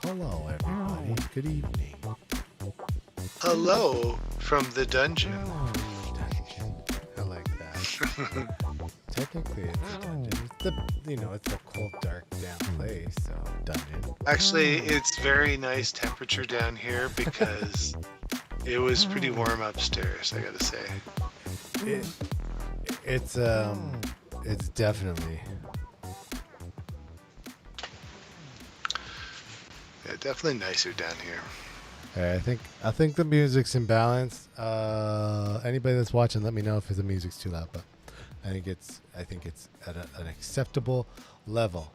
Hello, everybody. Good evening. Hello from the dungeon. Dungeon. I like that. Technically, it's a dungeon. It's a cold, dark, damp place. So dungeon. Actually, it's very nice temperature down here because it was pretty warm upstairs, I gotta say. It, it's definitely. Yeah, definitely nicer down here. I think the music's in balance. Anybody that's watching, let me know if the music's too loud. But I think it's at an acceptable level.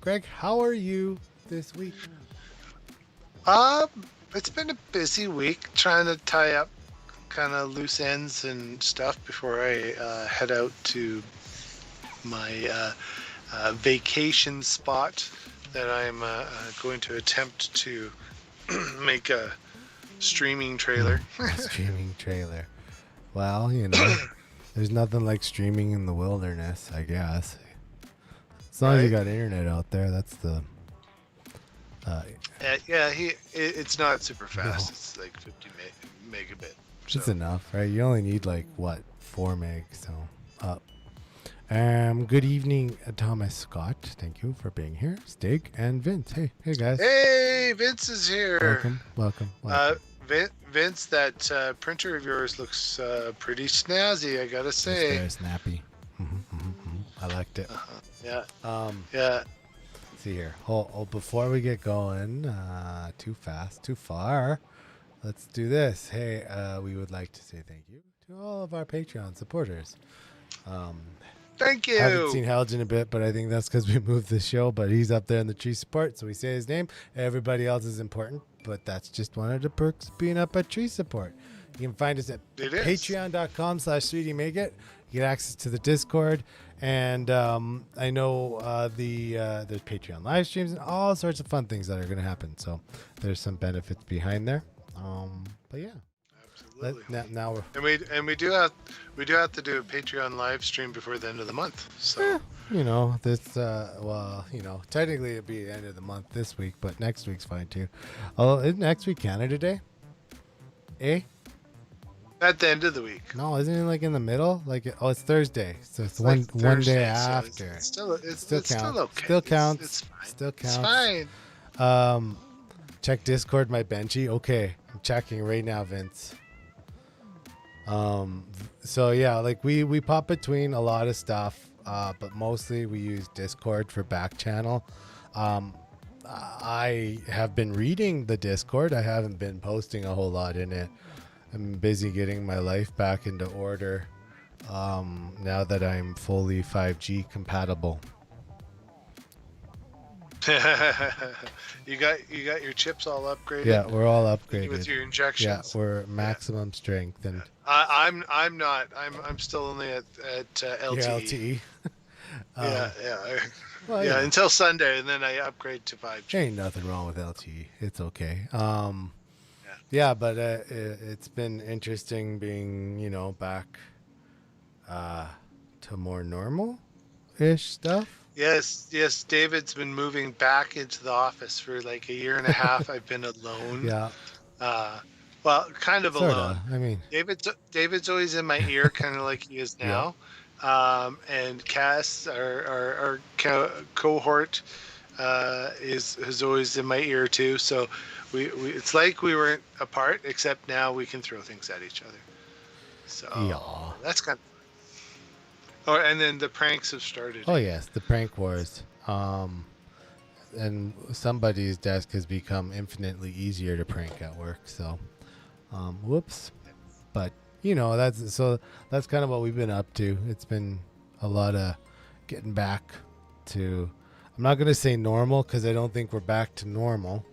Greg, how are you this week? It's been a busy week trying to tie up kind of loose ends and stuff before I head out to my vacation spot that I'm going to attempt to make a streaming trailer. Streaming trailer. Well, there's nothing like streaming in the wilderness, I guess. As long as you got internet out there, that's the. It's not super fast. No. It's like 50 megabit. So. It's enough, right? You only need 4 meg. So, good evening, Thomas Scott. Thank you for being here. Stig and Vince. Hey guys. Hey, Vince is here. Welcome. Vince, that printer of yours looks pretty snazzy, I gotta say. It's very snappy. I liked it. Yeah. Yeah. Let's see here. Before we get going, too fast, too far. Let's do this. Hey, we would like to say thank you to all of our Patreon supporters. Thank you. I haven't seen Helge in a bit, but I think that's because we moved the show. But he's up there in the tree support, so we say his name. Everybody else is important, but that's just one of the perks of being up at tree support. You can find us at patreon.com/3dmakeit. You get access to the Discord, and I know there's Patreon live streams and all sorts of fun things that are going to happen. So there's some benefits behind there. But yeah. Absolutely. Now we do have to do a Patreon live stream before the end of the month. So technically it'd be the end of the month this week, but next week's fine too. Oh, isn't next week Canada Day? At the end of the week. No, isn't it in the middle? It's Thursday, so it's one day after. So it still counts. Okay. Still counts. It's fine. Still counts. It's fine. Check Discord, my Benji. Okay, I'm checking right now, Vince. So yeah, we pop between a lot of stuff, but mostly we use Discord for back channel. I have been reading the Discord. I haven't been posting a whole lot in it. I'm busy getting my life back into order now that I'm fully 5G compatible. You got your chips all upgraded. Yeah, we're all upgraded with your injections. Yeah, we're maximum strength, and I'm not. I'm still only at LTE. LTE. Until Sunday, and then I upgrade to 5G. Ain't nothing wrong with LTE. It's okay. But it's been interesting being back to more normal-ish stuff. Yes. David's been moving back into the office for a year and a half. I've been alone. Yeah. Kind of Sorta. alone. I mean, David's always in my ear, kind of like he is now. Yeah. And Cass, our cohort, is always in my ear too. So we it's like we weren't apart, except now we can throw things at each other. So that's kind of. And then the pranks have started. Oh yes, the prank wars. And somebody's desk has become infinitely easier to prank at work. So, whoops. But that's kind of what we've been up to. It's been a lot of getting back to. I'm not gonna say normal because I don't think we're back to normal.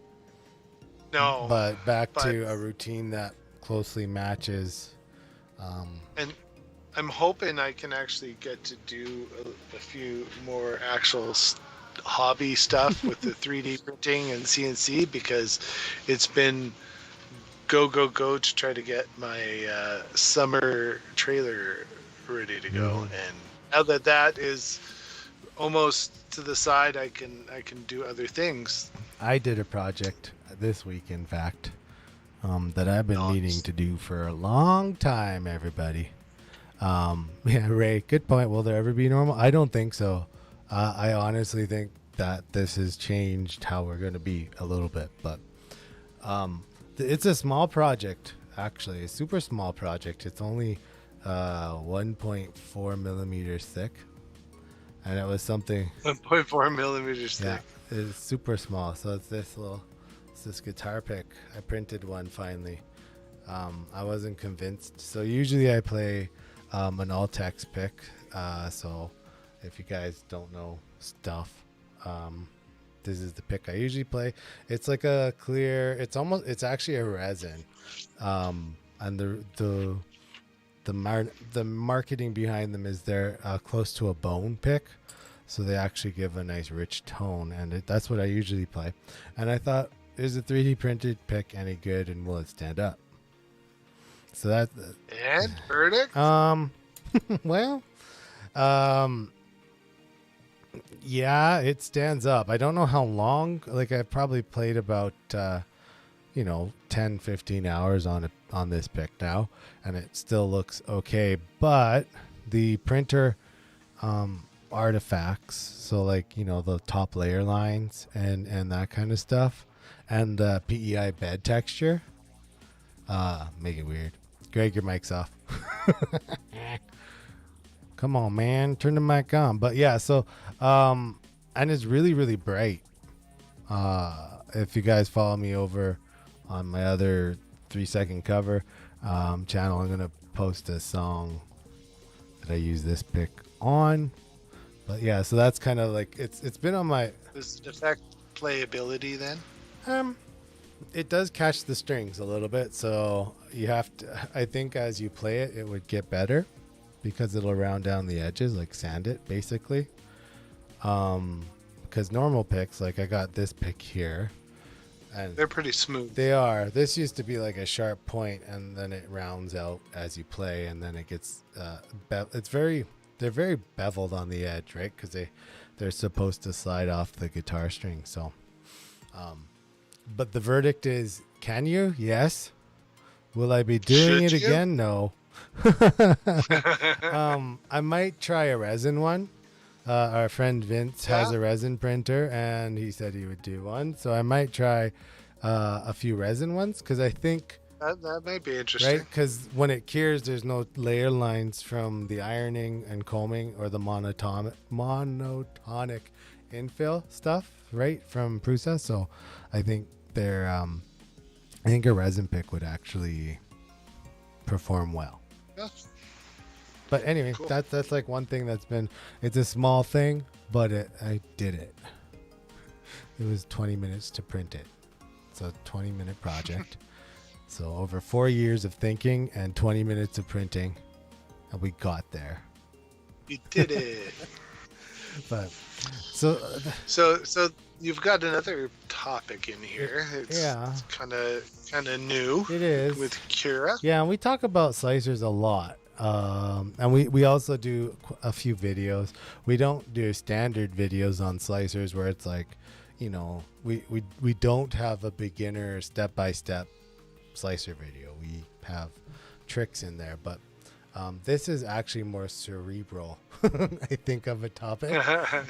No. But back to a routine that closely matches. And I'm hoping I can actually get to do a few more actual hobby stuff with the 3D printing and CNC, because it's been go to try to get my summer trailer ready to go. And now that is almost to the side, I can do other things. I did a project this week, in fact, that I've been meaning Nice. to do for a long time, everybody. Yeah, Ray, good point. Will there ever be normal? I don't think so. I honestly think that this has changed how we're going to be a little bit, but it's a small project, actually, a super small project. It's only 1.4 millimeters thick, and it was something. 1.4 millimeters Yeah, thick. it's super small. So it's this guitar pick. I printed one finally. I wasn't convinced. So usually I play an all text pick. So if you guys don't know stuff, this is the pick I usually play. It's like a clear. It's actually a resin. And the marketing behind them is they're close to a bone pick. So they actually give a nice rich tone, and that's what I usually play. And I thought, is a 3D printed pick any good, and will it stand up? So that And verdict? well, yeah, it stands up. I don't know how long. Like I've probably played about 10, 15 hours on this pick now, and it still looks okay. But the printer artifacts, so like the top layer lines and that kind of stuff, and the PEI bed texture make it weird. Greg, your mic's off. Come on, man, turn the mic on. But yeah, so and it's really, really bright. If you guys follow me over on my other 3-second cover channel, I'm gonna post a song that I use this pick on. But yeah, so that's kind of like it's been on my. Does it affect playability then? It does catch the strings a little bit, so you have to. I think as you play it, it would get better because it'll round down the edges, like sand it, basically. Because normal picks, like I got this pick here, and They're pretty smooth. they are. This used to be like a sharp point, and then it rounds out as you play, and then it gets. They're very beveled on the edge, right? Because they're supposed to slide off the guitar string. So, but the verdict is: can you? Yes. Will I be doing it Should you? again? No. I might try a resin one. Our friend Vince has Yeah. a resin printer, and he said he would do one. So I might try a few resin ones because I think. That might be interesting. Right, because when it cures, there's no layer lines from the ironing and combing or the monotonic infill stuff, right, from Prusa. So I think I think a resin pick would actually perform well. Yeah. But anyway, Cool. that's like one thing it's a small thing, but I did it. It was 20 minutes to print it. It's a 20-minute project. So over 4 years of thinking and 20 minutes of printing, and we got there. You did it. But so So you've got another topic in here. It's yeah, kind of new it is. with Kira. Yeah, and we talk about slicers a lot. And we also do a few videos. We don't do standard videos on slicers where it's like, we don't have a beginner step-by-step slicer video. We have tricks in there, but this is actually more cerebral, I think, of a topic.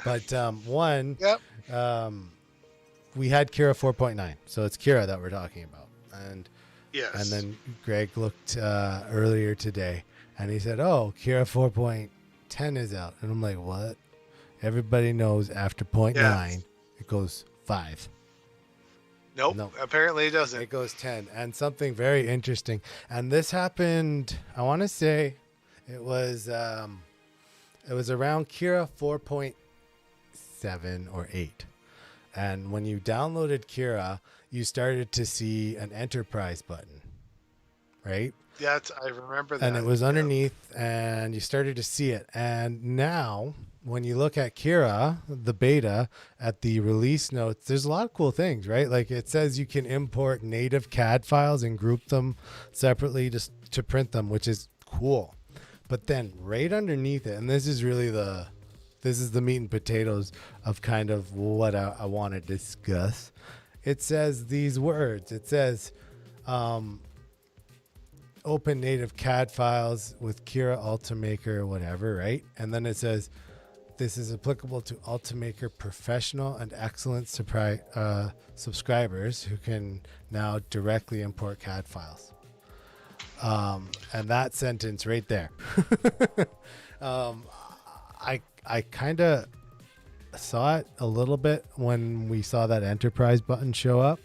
But one, Yep. we had Kira 4.9, so it's Kira that we're talking about, and Yes. and then Greg looked earlier today, and he said, "Oh, Kira 4.10 is out," and I'm like, "What?" Everybody knows after 0.9, it goes 5. Nope. No. Apparently it doesn't. It goes 10. And something very interesting. And this happened, I want to say it was around Kira 4.7 or 8. And when you downloaded Kira, you started to see an enterprise button, right? Yeah, I remember that. And it was Yeah. underneath, and you started to see it. And now, when you look at Kira, the beta, at the release notes, there's a lot of cool things, right? Like it says you can import native CAD files and group them separately to print them, which is cool. But then right underneath it, and this is really the this is the meat and potatoes of kind of what I want to discuss. It says these words. It says, open native CAD files with Kira Ultimaker, whatever, right? And then it says, this is applicable to Ultimaker professional and excellent subscribers who can now directly import CAD files. And that sentence right there. I kind of saw it a little bit when we saw that enterprise button show up,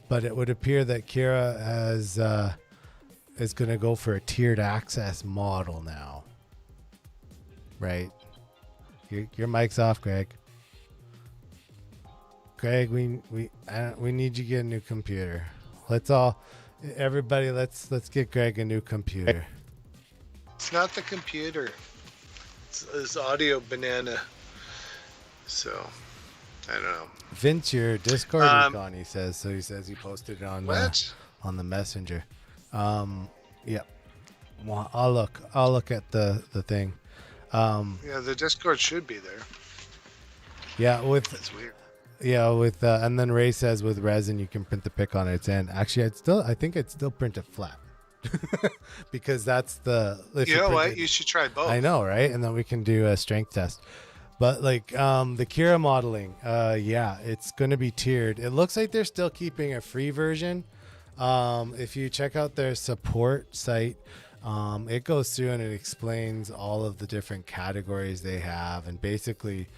but it would appear that Kira is going to go for a tiered access model now, right? Your mic's off, Greg. Greg, we need you to get a new computer. Everybody, let's get Greg a new computer. It's not the computer. It's audio banana. So, I don't know. Vince, your Discord is gone, he says. So he says he posted it on the messenger. Yeah. Well, I'll look at the thing. Yeah, the Discord should be there. Yeah, That's weird. Yeah, and then Ray says with resin you can print the pic on its end. Actually, I think it's still printed flat. Because that's the. You know what? You should try both. I know, right? And then we can do a strength test. But like the Kira modeling, yeah, it's going to be tiered. It looks like they're still keeping a free version. If you check out their support site, it goes through and it explains all of the different categories they have. And basically,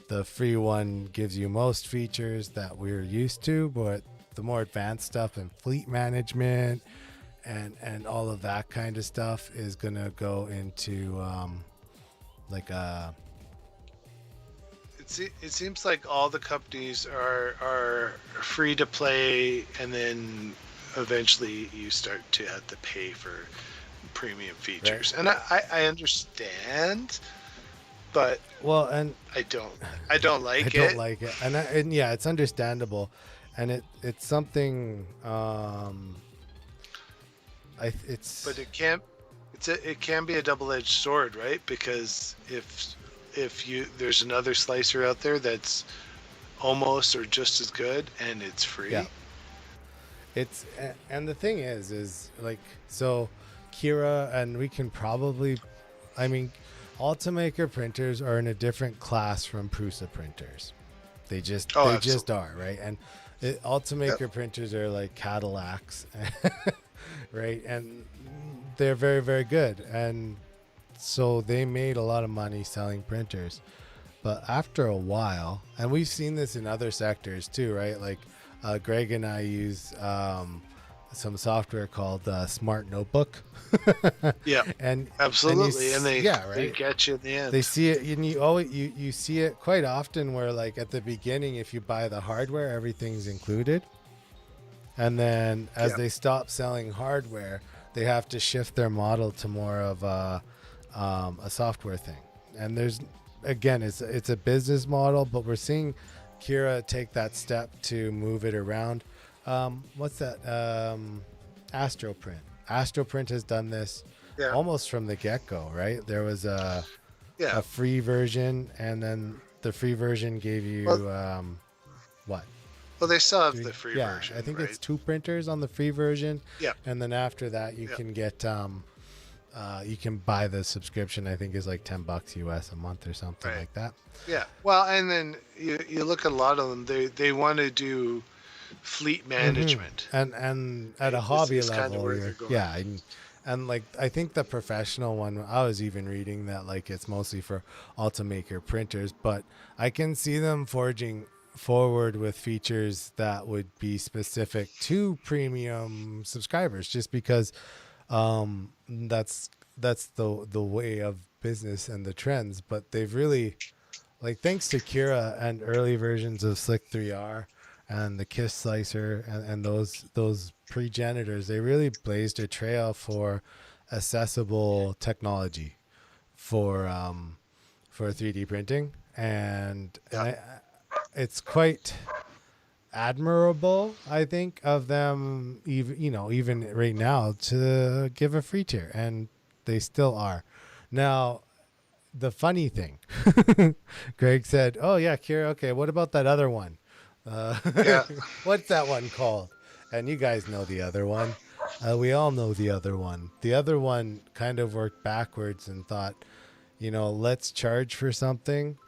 the free one gives you most features that we're used to, but the more advanced stuff and fleet management and all of that kind of stuff is going to go into like a... It seems like all the companies are free to play, and then eventually you start to have to pay for premium features. Right. And I understand, but and I don't like it. I don't like it, and yeah, it's understandable, and it's something. But it can be a double-edged sword, right? Because if there's another slicer out there that's almost or just as good and it's free. Yeah. And the thing is like, so Kira, and we can probably, I mean, Ultimaker printers are in a different class from Prusa printers. They just are, right? And Ultimaker printers are like Cadillacs, right? And they're very, very good. And so they made a lot of money selling printers. But after a while, and we've seen this in other sectors too, right? Like Greg and I use some software called Smart Notebook. Yeah, and absolutely. And they right? get you in the end. They see it, and you see it quite often where, like, at the beginning, if you buy the hardware, everything's included. And then as they stop selling hardware, they have to shift their model to more of a software thing. And there's, again, it's a business model, but we're seeing Kira take that step to move it around. What's that? Astroprint. Astroprint has done this almost from the get-go, right? There was a free version, and then the free version gave you what? Well, they still have the free version. I think right? it's 2 printers on the free version. Yeah. And then after that, you can get you can buy the subscription. I think is like $10 US a month or something like that. Yeah. Well, and then you look at a lot of them. They want to do fleet management, and at a hobby level, and like I think the professional one, I was even reading that like it's mostly for Ultimaker printers, but I can see them forging forward with features that would be specific to premium subscribers, just because that's the way of business and the trends. But they've really, like, thanks to Kira and early versions of Slick 3R and the KISS slicer and those pre-genitors, they really blazed a trail for accessible technology for 3D printing, and it's quite admirable, I think, of them, even right now, to give a free tier, and they still are. Now, the funny thing, Greg said, "Oh yeah, Kira. Okay, what about that other one? Uh, Yeah. what's that one called?" And you guys know the other one. We all know the other one. The other one kind of worked backwards and thought, let's charge for something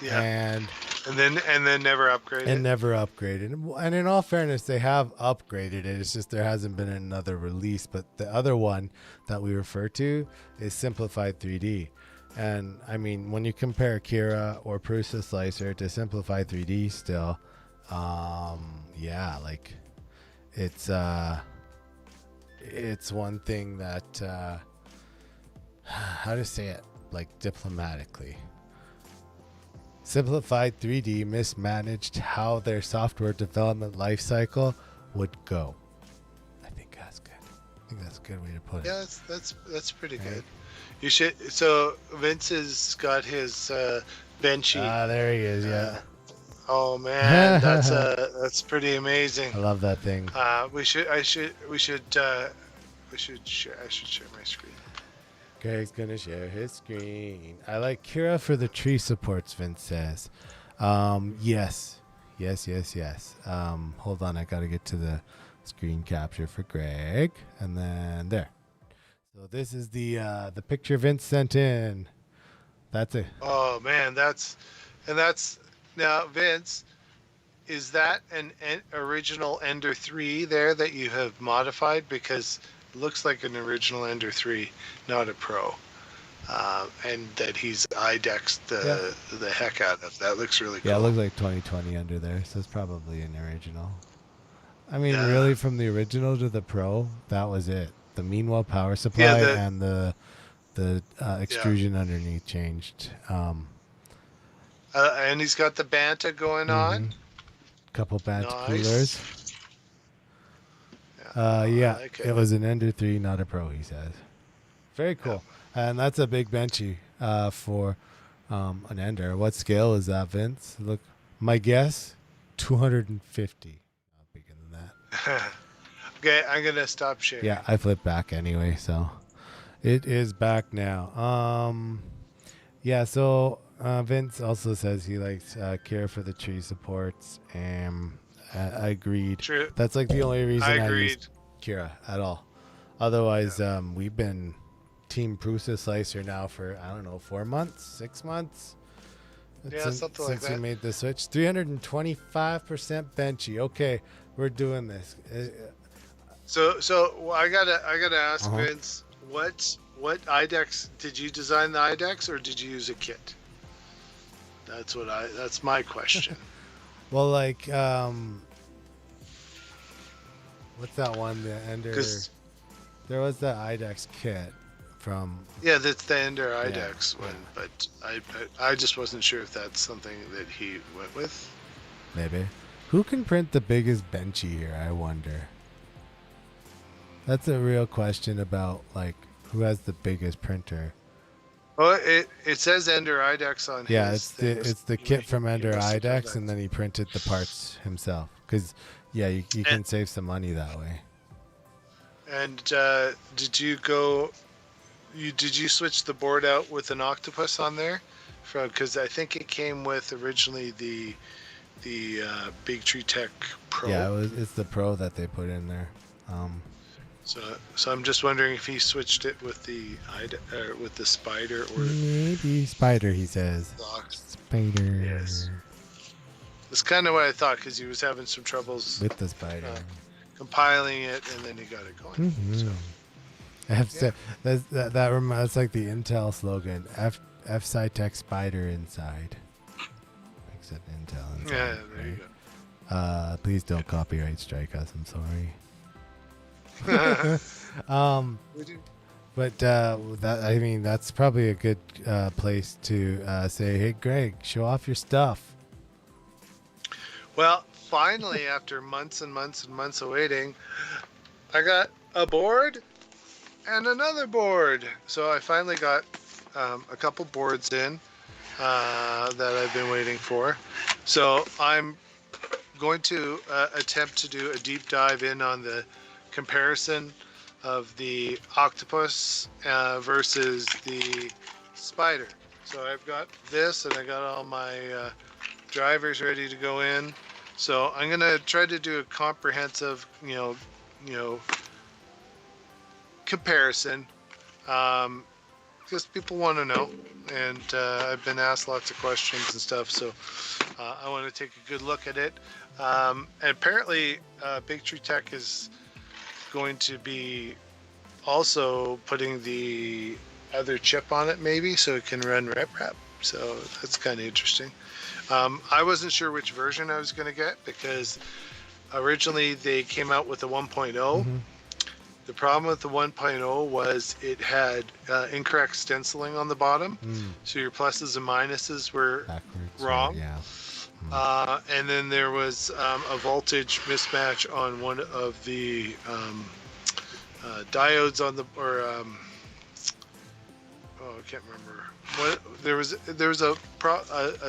Yeah. and And then never upgraded. never upgraded. And in all fairness, they have upgraded it. It's just there hasn't been another release. But the other one that we refer to is Simplified 3D. And I mean, when you compare Kira or Prusa Slicer to Simplified 3D still, yeah, like it's one thing that how to say it, like, diplomatically. Simplified 3D mismanaged how their software development lifecycle would go. I think that's good. I think that's a good way to put it. Yeah, that's pretty good. You should. So Vince has got his benchy. Ah, there he is. Yeah. Oh man, that's pretty amazing. I love that thing. We should share. I should share my screen. Greg's gonna share his screen. I like Kira for the tree supports, Vince says. Yes. Hold on, I gotta get to the screen capture for Greg, and then there. So this is the picture Vince sent in. That's it. Oh man, that's now Vince. Is that an original Ender 3 there that you have modified? Because it looks like an original Ender 3, not a Pro. And that he's IDEXed the heck out of. That looks really cool. Yeah, it looks like 2020 under there, so it's probably an original. I mean, really, from the original to the Pro, that was it. The Meanwhile power supply and the extrusion underneath changed. And he's got the Banta going on. Couple Banta Nice. coolers. It was an Ender 3, not a Pro, he says. Very cool. And that's a big benchy for an Ender. What scale is that, Vince? Look, my guess, 250. Not bigger than that. Okay, I'm going to stop sharing. Yeah, I flipped back anyway, so it is back now. So Vince also says he likes Kira for the tree supports, and I agreed. True. That's like the only reason I agreed. used Kira at all. Otherwise, we've been Team Prusa Slicer now for, I don't know, 4 months, 6 months? Something like that. Since we made the switch. 325% benchy. Okay, we're doing this. So I gotta ask Vince, what IDEX did you design the IDEX or did you use a kit? That's my question. Well, like what's that one? The Ender. There was that IDEX kit from. Yeah, that's the Ender IDEX one, but I just wasn't sure if that's something that he went with. Maybe. Who can print the biggest benchy here? I wonder. That's a real question about, like, who has the biggest printer. Well, it says Ender IDEX on his. Yeah, thing. it's the kit from Ender IDEX, and then he printed the parts himself. Because, you can save some money that way. And did you switch the board out with an octopus on there? Because I think it came with originally the Big Tree Tech Pro. Yeah, it's the Pro that they put in there. So I'm just wondering if he switched it with the Spider or maybe Spider. He says Spider. Yes, that's kind of what I thought, because he was having some troubles with the Spider compiling it, and then he got it going. So. That's like the Intel slogan: F Sci-Tech Spider inside. Except Intel inside. Yeah, there you go. Please don't copyright strike us. I'm sorry. That's probably a good place to say, hey, Greg, show off your stuff. Well, finally, after months and months and months of waiting, I got a board and another board. So I finally got a couple boards in that I've been waiting for. So I'm going to attempt to do a deep dive in on the comparison of the Octopus versus the Spider. So I've got this, and I got all my drivers ready to go in. So I'm gonna try to do a comprehensive, comparison, because people want to know, and I've been asked lots of questions and stuff. So I want to take a good look at it. And apparently, Big Tree Tech is going to be also putting the other chip on it, maybe, so it can run RepRap. So that's kind of interesting. I wasn't sure which version I was going to get, because originally they came out with a 1.0. Mm-hmm. The problem with the 1.0 was it had incorrect stenciling on the bottom. So your pluses and minuses were Backwards, wrong. Yeah. And then there was a voltage mismatch on one of the diodes on the, I can't remember. What, there was a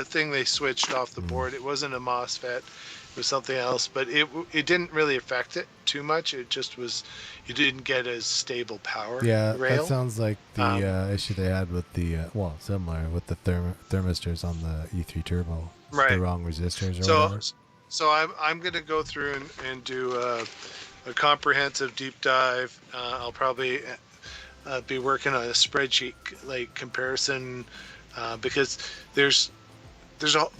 thing they switched off the board. It wasn't a MOSFET. It was something else, but it didn't really affect it too much. It just was, you didn't get as stable power. Yeah, rail. that sounds like the issue they had with the similar with the thermistors on the E3 Turbo. Right. The wrong resistors or whatever. So I'm going to go through and do a comprehensive deep dive. I'll probably be working on a spreadsheet like comparison, because there's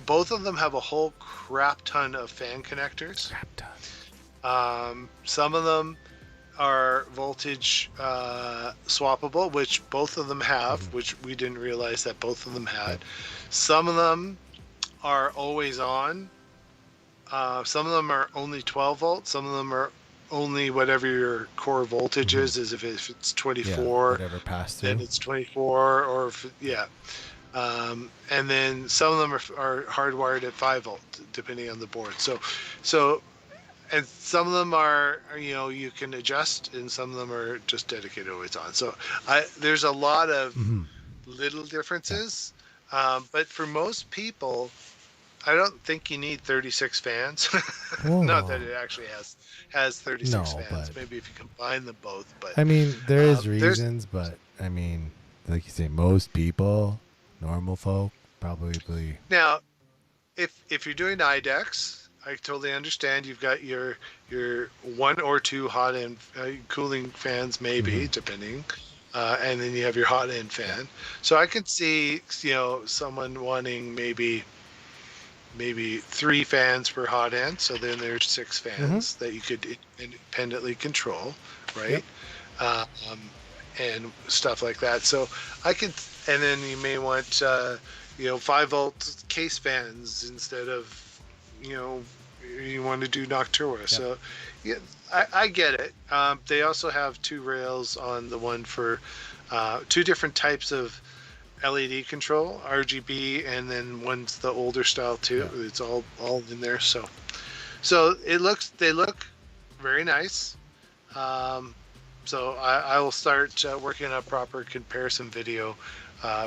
both of them have a whole crap ton of fan connectors. Crap ton. Some of them are voltage swappable, which both of them have, which we didn't realize that both of them had. Some of them are always on. Some of them are only 12 volts. Some of them are only whatever your core voltage is if it's 24, whatever pass through. then it's 24, or and then some of them are hardwired at 5 volt, depending on the board. So, and some of them are, you can adjust, and some of them are just dedicated always on. So there's a lot of little differences, but for most people, I don't think you need 36 fans. Not that it actually has 36 fans. But maybe if you combine them both. But I mean, there is reasons, but I mean, like you say, most people, normal folk, probably. Now, if you're doing IDEX, I totally understand. You've got your 1 or 2 hot end cooling fans, maybe depending, and then you have your hot end fan. So I can see someone wanting maybe 3 fans per hot end, so then there's 6 fans that you could independently control, right? And stuff like that. So I could, and then you may want 5 volt case fans instead of you want to do Noctua. So yeah, I get it. They also have 2 rails on the one for 2 different types of LED control, RGB, and then one's the older style too. Yeah. It's all in there. So they look very nice. So I will start working on a proper comparison video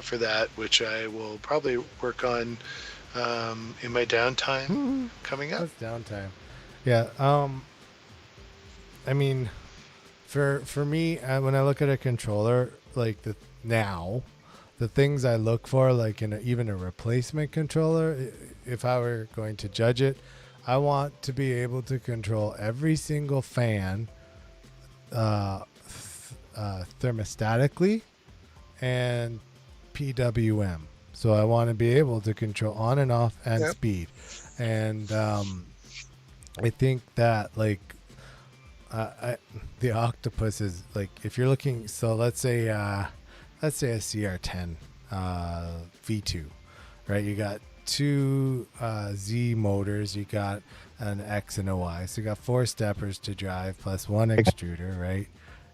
for that, which I will probably work on in my downtime coming up. That's downtime. Yeah. I mean, for me, when I look at a controller, like the things I look for, like in even a replacement controller, if I were going to judge it, I want to be able to control every single fan thermostatically and PWM. So I want to be able to control on and off and speed. And I think that the Octopus is like, if you're looking, so let's say a CR10 V2, right? You got 2 Z motors, you got an X and a Y, so you got 4 steppers to drive plus 1 extruder, right?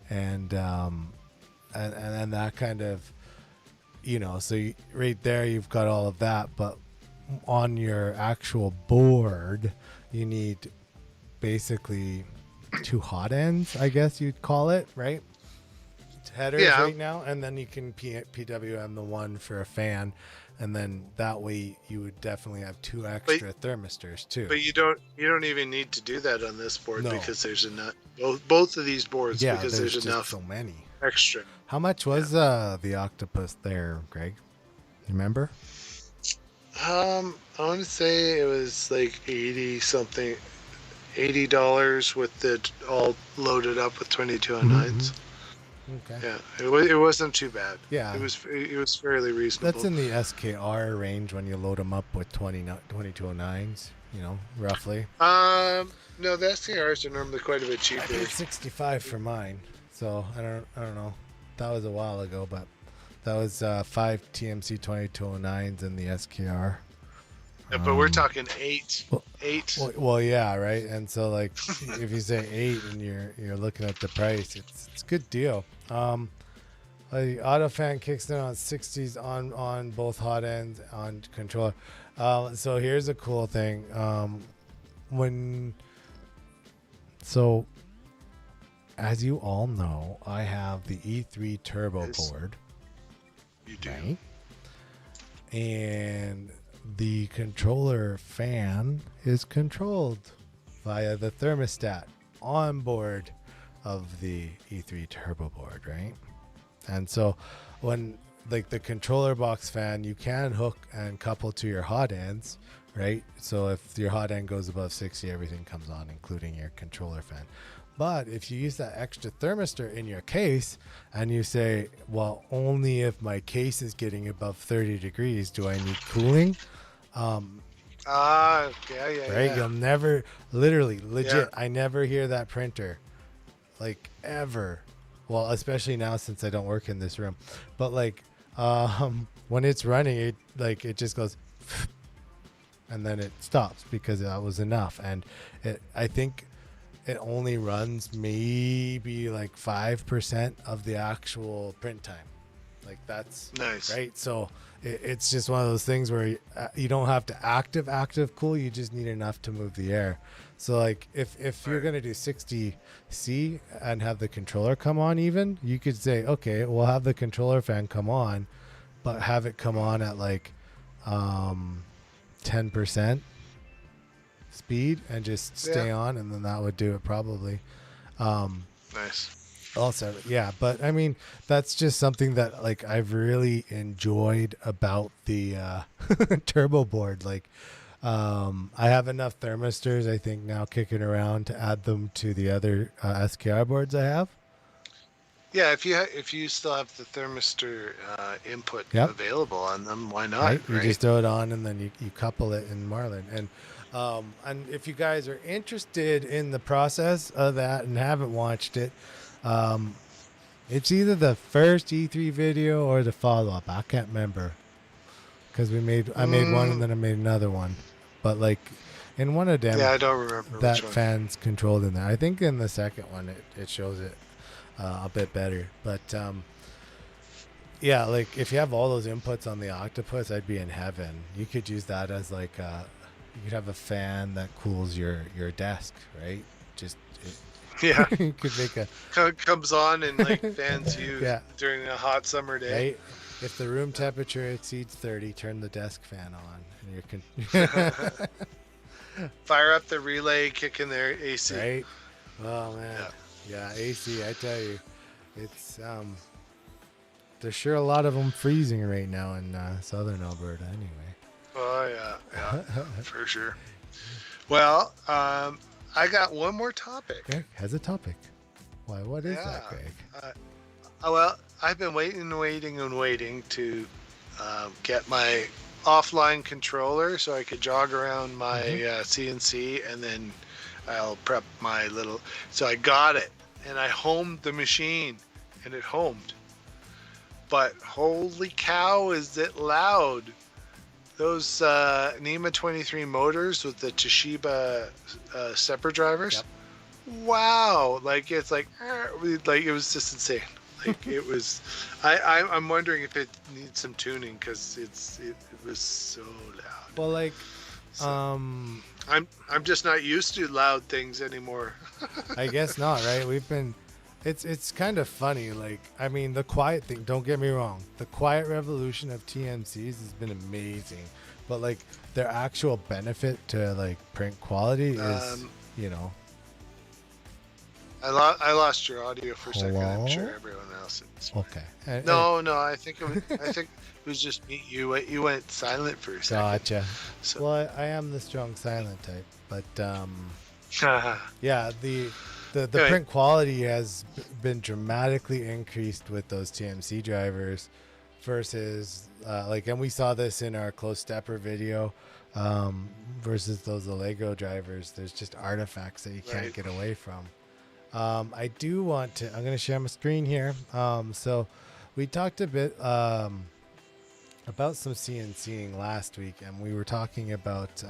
And that kind of, so right there you've got all of that, but on your actual board you need basically 2 hot ends, I guess you'd call it, right? Headers right now, and then you can PWM the one for a fan, and then that way you would definitely have 2 extra thermistors too. But you don't even need to do that on this board, because there's enough both of these boards, because there's enough. So many. extra. How much was the octopus there, Greg? Remember? I want to say it was like 80 something, $80 with it all loaded up with 2209s. Okay. Yeah, it wasn't too bad. Yeah. It was fairly reasonable. That's in the SKR range when you load them up with 2209s, roughly. No, the SCRs are normally quite a bit I cheaper. paid 65 for mine, so I don't know. That was a while ago, but that was 5 TMC 2209s in the SKR. Yeah, but we're talking eight. Well, Eight. Well, yeah, right. And so, like, if you say 8 and you're looking at the price, it's a good deal. The auto fan kicks in on 60s on both hot ends on controller. So here's a cool thing. As you all know, I have the E3 turbo board. You do. Right? And the controller fan is controlled via the thermostat on board of the E3 turbo board, right? And so when like the controller box fan, you can hook and couple to your hot ends, right? So if your hot end goes above 60, everything comes on, including your controller fan. But if you use that extra thermistor in your case and you say, well, only if my case is getting above 30 degrees do I need cooling. Yeah. Right? You'll never, literally, legit, Yeah. I never hear that printer, like, ever. Well, especially now since I don't work in this room. But, like, when it's running, it just goes, and then it stops because that was enough. And I think it only runs maybe like 5% of the actual print time. Like that's nice, right? So it's just one of those things where you don't have to active cool. You just need enough to move the air. So like if you're going to do 60C and have the controller come on even, you could say, okay, we'll have the controller fan come on, but have it come on at like 10% speed and just stay on, and then that would do it probably. Nice. Also, yeah, but I mean, that's just something that like I've really enjoyed about the turbo board. Like, I have enough thermistors, I think, now kicking around to add them to the other SKR boards I have. Yeah, if you still have the thermistor input available on them, why not? Right? Right? You just throw it on and then you couple it in Marlin. And if you guys are interested in the process of that and haven't watched it, it's either the first E3 video or the follow-up. I can't remember because I made one and then I made another one. But like in one of them, I don't remember that which one. fan's controlled in there. I think in the second one it shows it a bit better. But yeah, like if you have all those inputs on the Octopus, I'd be in heaven. You could use that as like you could have a fan that cools your desk, right? Yeah. You could make a comes on and like fans you during a hot summer day. Right? If the room temperature exceeds 30, turn the desk fan on, and you can fire up the relay, kick in their AC. Right? Oh man, yeah, AC. I tell you, it's there's sure a lot of them freezing right now in southern Alberta. Anyway. Oh yeah, for sure. Well, I got one more topic. Greg has a topic. Why? What is that, Greg? Well, I've been waiting to get my offline controller so I could jog around my CNC, and then I'll prep my little. So I got it, and I homed the machine, and it homed. But holy cow, is it loud! Those NEMA 23 motors with the Toshiba stepper drivers. Yep. Wow, like it's like it was just insane. Like it was. I'm wondering if it needs some tuning because it was so loud. Well, like, I'm just not used to loud things anymore. I guess not, right? It's kind of funny. Like, I mean, the quiet thing, don't get me wrong. The quiet revolution of TMCs has been amazing. But, like, their actual benefit to, like, print quality is, I lost your audio for a second. I'm sure Hello? everyone else is. Okay. No. I think it was just me. You went silent for a second. Gotcha. So. Well, I am the strong silent type, but yeah, the Anyway, print quality has been dramatically increased with those TMC drivers versus and we saw this in our close stepper video versus those Lego drivers. There's just artifacts that you can't right. get away from. I do want to. I'm going to share my screen here. So we talked a bit about some CNCing last week, and we were talking about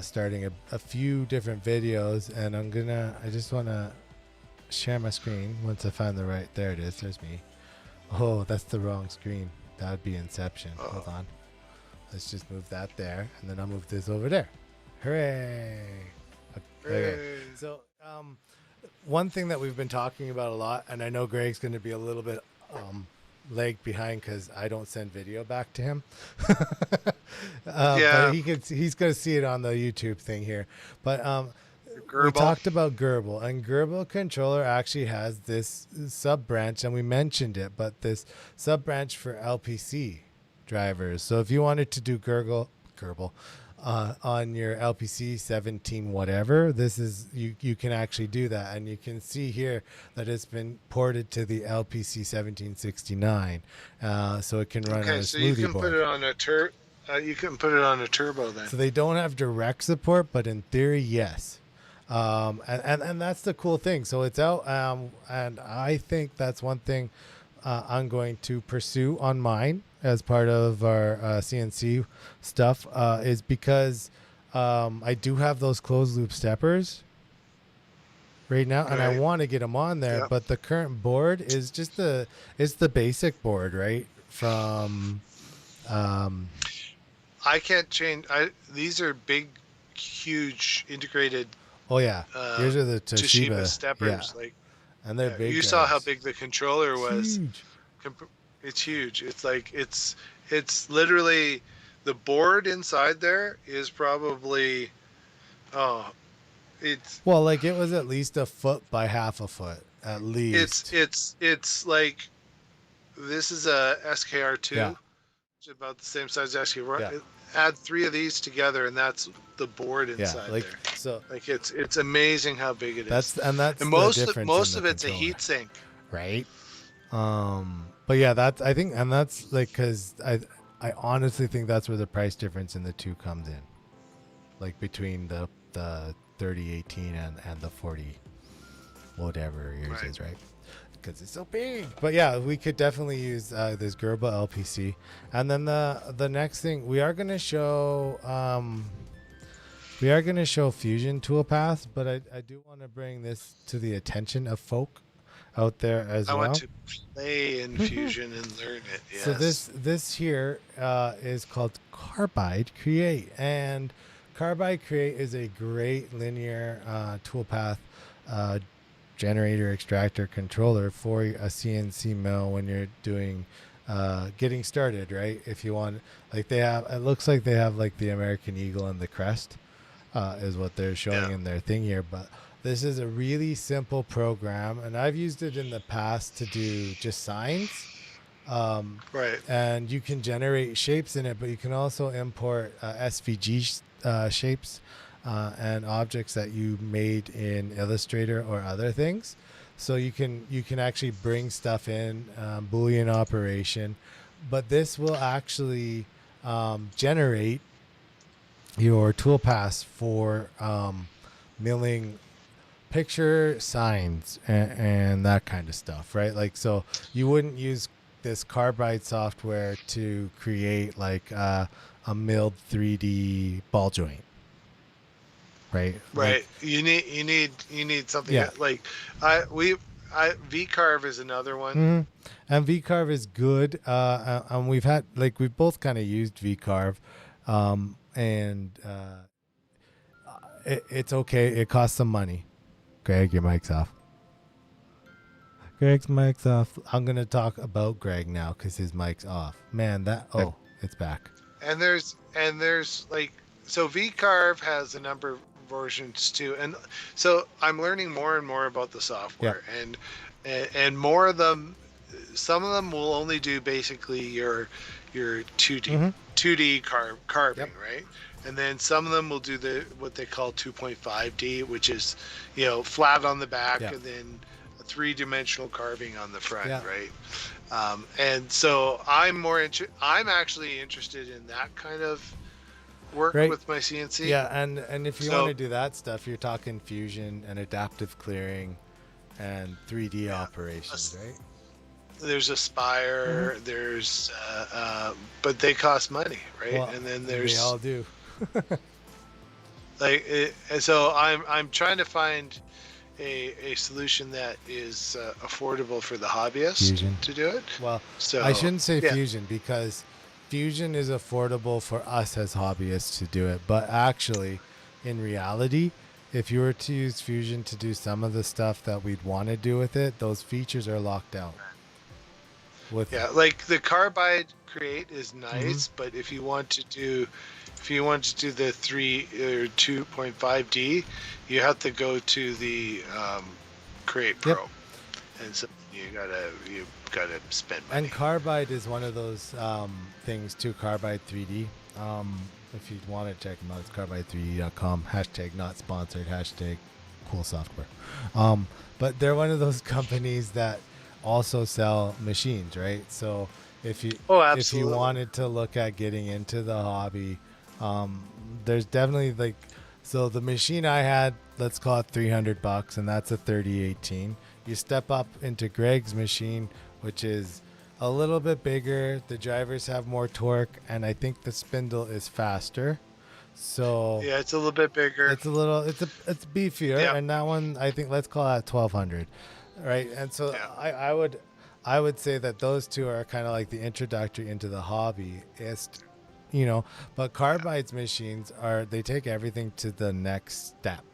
starting a few different videos. And I just want to share my screen once I find the right. There it is. There's me. Oh, that's the wrong screen. That would be Inception. Hold on. Let's just move that there, and then I'll move this over there. Hooray! Okay. So, one thing that we've been talking about a lot, and I know Greg's going to be a little bit lag behind because I don't send video back to him. Yeah. But he's going to see it on the YouTube thing here. But we Gerbil. talked about Gerbil, and Gerbil controller actually has this sub branch, and we mentioned it, but this sub branch for LPC drivers. So if you wanted to do Gerbil on your LPC 17 whatever, this is you can actually do that, and you can see here that it's been ported to the LPC 1769, so it can run on a So you smoothie can board. put it on a you can put it on a turbo then. So they don't have direct support, but in theory, yes. And that's the cool thing. So it's out, and I think that's one thing I'm going to pursue on mine as part of our CNC stuff is because I do have those closed loop steppers right now, and I want to get them on there. Yep. But the current board is just the basic board, right? From I can't change. These are big, huge integrated. oh yeah, here's are the Toshiba steppers. yeah. And they're big. You saw how big the controller was. Huge. It's huge. It's like it's literally the board inside there is probably it's well, like it was at least a foot by half a foot at least. It's like this is a SKR2, Yeah. which is about the same size as SKR. Yeah. Add 3 of these together, and that's the board inside like there. so Like it's amazing how big it is. that's And the most difference of in the it's controller, a heat sink. right? But yeah, that's I think, and that's like because I honestly think that's where the price difference in the two comes in, like between the 3018 and the 40 whatever yours is, right? Because it's so big. But yeah, we could definitely use this Gerbil LPC. And then the next thing we are going to show Fusion Toolpath, but I do want to bring this to the attention of folk out there as well. I want to play in Fusion and learn it. Yes. So this here is called Carbide Create, and Carbide Create is a great linear toolpath generator extractor controller for a CNC mill when you're doing getting started, right? If you want, like they have, it looks like they have like the American Eagle and the crest is what they're showing in their thing here, but this is a really simple program, and I've used it in the past to do just signs. Right. And you can generate shapes in it, but you can also import SVG shapes and objects that you made in Illustrator or other things. So you can actually bring stuff in, Boolean operation, but this will actually generate your toolpaths for milling picture signs and that kind of stuff, right? Like, so you wouldn't use this Carbide software to create like a milled 3D ball joint, right? Right. Like, you need something like VCarve is another one. Mm-hmm. And VCarve is good. And we've both kind of used VCarve, and it's okay. It costs some money. Greg, your mic's off. Greg's mic's off. I'm going to talk about Greg now because his mic's off. Man, it's back. And there's like, so VCarve has a number of versions too. And so I'm learning more and more about the Yeah. software, and more of them. Some of them will only do basically your 2D Mm-hmm. 2D carving, Yep. right? And then some of them will do the what they call 2.5D, which is, flat on the back Yeah. and then a three-dimensional carving on the front, Yeah. right? And so I'm actually interested in that kind of work Right. with my CNC. Yeah, and if you want So to do that stuff, you're talking fusion and adaptive clearing and 3D yeah, operations, right? there's Mm-hmm. Aspire, but they cost money, right? Well, And then they there's all do. and so I'm trying to find a solution that is affordable for the hobbyist Fusion. to do it. Well, I So shouldn't say yeah, fusion because fusion is affordable for us as hobbyists to do it. But actually, in reality, if you were to use fusion to do some of the stuff that we'd want to do with it, those features are locked out. With yeah, like the carbide create is mm-hmm. nice, but if you want to do the 3 or 2.5D, you have to go to the create Yep. pro, and so you gotta spend And money. carbide is one of those things too. Carbide 3D. If you want to check them out, it's carbide3d.com. Hashtag not sponsored. Hashtag cool software. But they're one of those companies that also sell machines, right? So if you Oh, if you absolutely. wanted to look at getting into the hobby, um, there's definitely like so the machine I had, let's call it $300, and that's a 3018. You step up into Greg's machine, which is a little bit bigger. The drivers have more torque, and I think the spindle is faster. So Yeah, it's a little bit bigger. it's beefier, Yeah, and that one I think let's call that 1200, right? And so yeah, I would say that those two are kind of like the introductory into the hobby. But yeah. carbides machines they take everything to the next step,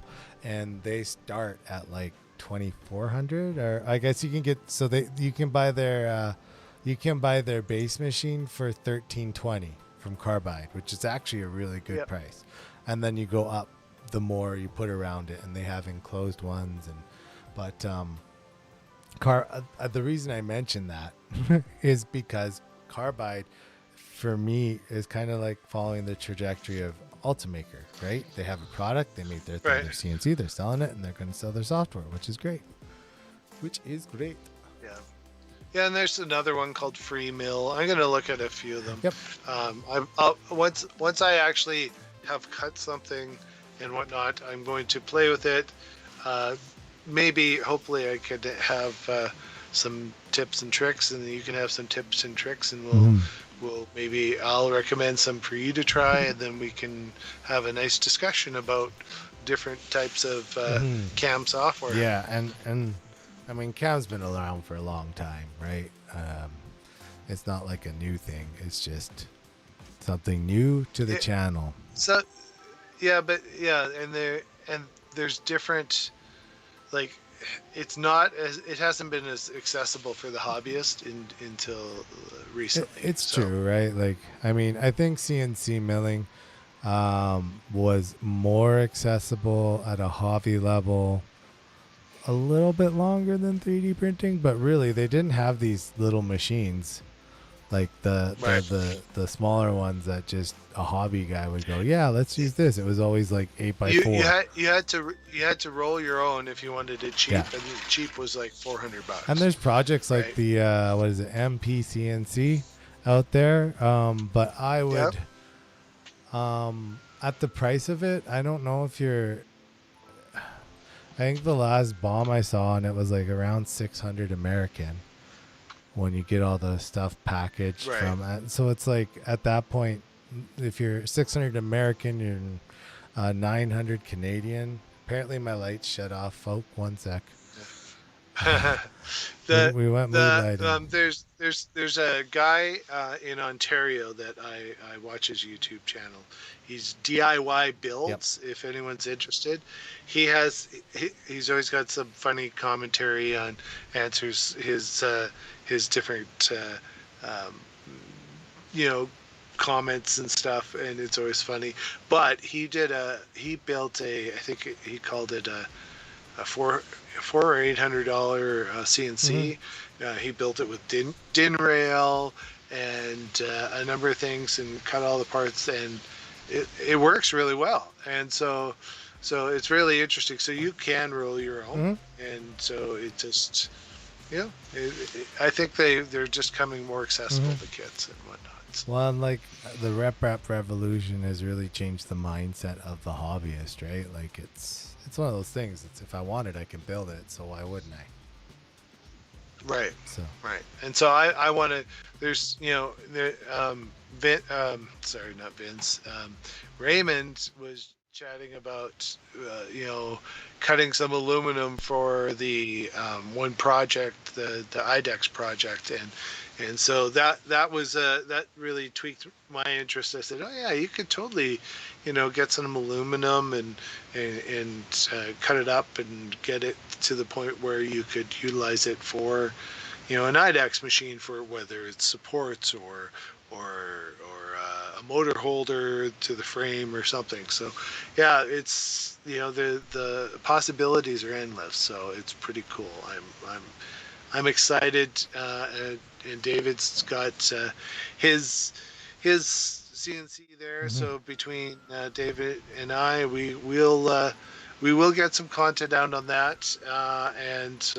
and they start at like 2400, or I guess you can get so they you can buy their base machine for 1320 from Carbide, which is actually a really good Yeah. price. And then you go up the more you put around it, and they have enclosed ones. But the reason I mention that is because Carbide, for me, is kind of like following the trajectory of Ultimaker, right? They have a product, they make their thing, Right. their CNC, they're selling it, and they're going to sell their software, which is great. Which is great. Yeah. Yeah, and there's another one called Free Mill. I'm gonna look at a few of them. Yep. Once I actually have cut something and whatnot, I'm going to play with it. Uh, Maybe, hopefully, I could have some tips and tricks, and you can have some tips and tricks, and Mm-hmm. we'll maybe I'll recommend some for you to try, and then we can have a nice discussion about different types of Mm-hmm. cam software. Yeah, and I mean, Cam's been around for a long time, right? It's not like a new thing. It's just something new to the It, channel. so yeah, but yeah, and there's different, like, it hasn't been as accessible for the hobbyist until recently. It's So true, right? Like, I mean, I think CNC milling was more accessible at a hobby level a little bit longer than 3D printing, but really they didn't have these little machines like right, the smaller ones that just a hobby guy would go, yeah, let's use this. It was always like 8 by you 4. you had to roll your own if you wanted it cheap, Yeah. and cheap was like And $400, there's projects like right? the what is it, MPCNC out there. But I Yep. would at the price of it, I don't know if you're. I think the last bomb I saw and it was like around 600 American when you get all the stuff packaged Right. from it. So it's like at that point, if you're 600 American, you're 900 Canadian. Apparently my lights shut off, folk. One sec. the We went moonlighting. there's a guy in Ontario that I watch his YouTube channel. He's DIY Yep. builds. If anyone's interested, he's always got some funny commentary on answers his different um, you know comments and stuff, and it's always funny. But he built I think he called it a four or $800 CNC. He built it with din rail and a number of things, and cut all the parts, and it works really well. And so it's really interesting. So you can roll your own, and so it just I think they're just coming more accessible to kids and whatnot. Well, and like the rep rap revolution has really changed the mindset of the hobbyist, right? Like it's one of those things. It's if I want it, I can build it. So why wouldn't I? Right. So Right. And so I want to. There's sorry, not Vince. Raymond was chatting about cutting some aluminum for the one project, the IDEX project, and so that was that really tweaked my interest. I said, oh yeah, you could totally get some aluminum and cut it up and get it to the point where you could utilize it for an IDEX machine, for whether it's supports or a motor holder to the frame or something. So yeah, it's the possibilities are endless, so it's pretty cool. I'm excited, and David's got his CNC there. So between David and I, we will get some content out on that, and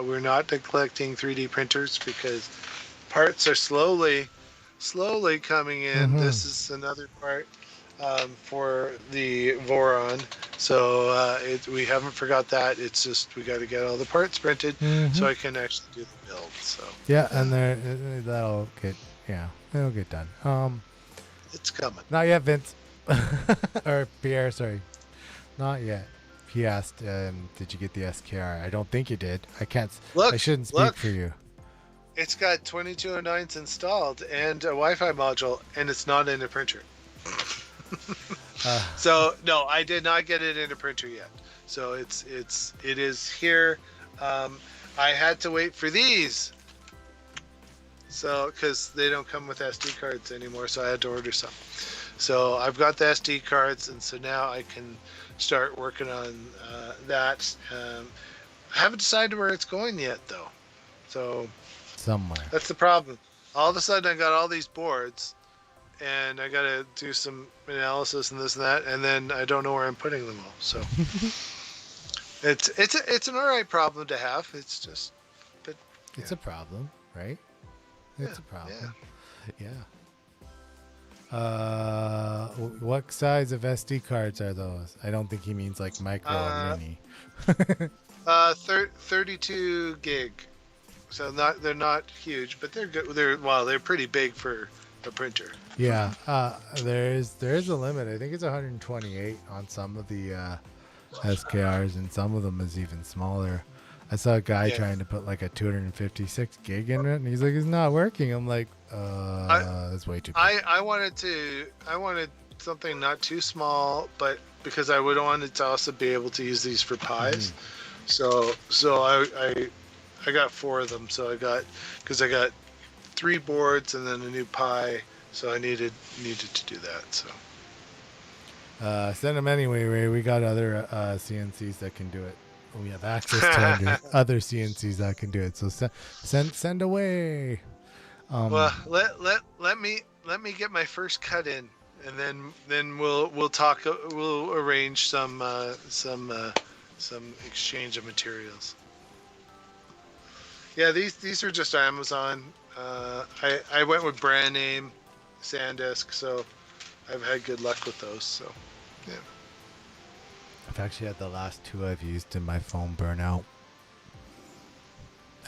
we're not neglecting 3D printers, because parts are slowly coming in. This is another part for the Voron, so we haven't forgot that. It's just we got to get all the parts printed so I can actually do the build. So yeah, and that'll get done. It's coming. Not yet, Vince. Or Pierre, sorry, not yet. He asked, did you get the SKR? I don't think you did. I can't. I shouldn't speak for you. It's got 2209s installed and a Wi-Fi module, and it's not in a printer. So no, I did not get it in a printer yet. So it is here. I had to wait for these, so because they don't come with SD cards anymore, so I had to order some. So I've got the SD cards, and so now I can start working on that. I haven't decided where it's going yet, though. So somewhere. That's the problem. All of a sudden, I got all these boards, and I got to do some analysis and this and that, and then I don't know where I'm putting them all. So it's an all right problem to have. It's just, but yeah. It's a problem, right? It's a problem. Yeah. What size of SD cards are those? I don't think he means like micro or mini. 32 gig. So they're not huge, but they're good. They're pretty big for a printer. Yeah. There is a limit. I think it's 128 on some of the SKRs, and some of them is even smaller. I saw a guy trying to put like a 256 gig in it, and he's like, it's not working. I'm like, that's way too big. I wanted something not too small, but because I would want it to also be able to use these for pies. So I got 4 of them. So I got 3 boards and then a new pie. So I needed to do that. So send them anyway, Ray. We got other CNCs that can do it. We have access to other CNCs that can do it. So send away. Well, let me get my first cut in, and then we'll talk. We'll arrange some exchange of materials. Yeah, these are just Amazon. I went with brand name SanDisk, so I've had good luck with those. So yeah. I've actually had the last 2 I've used in my phone burn out.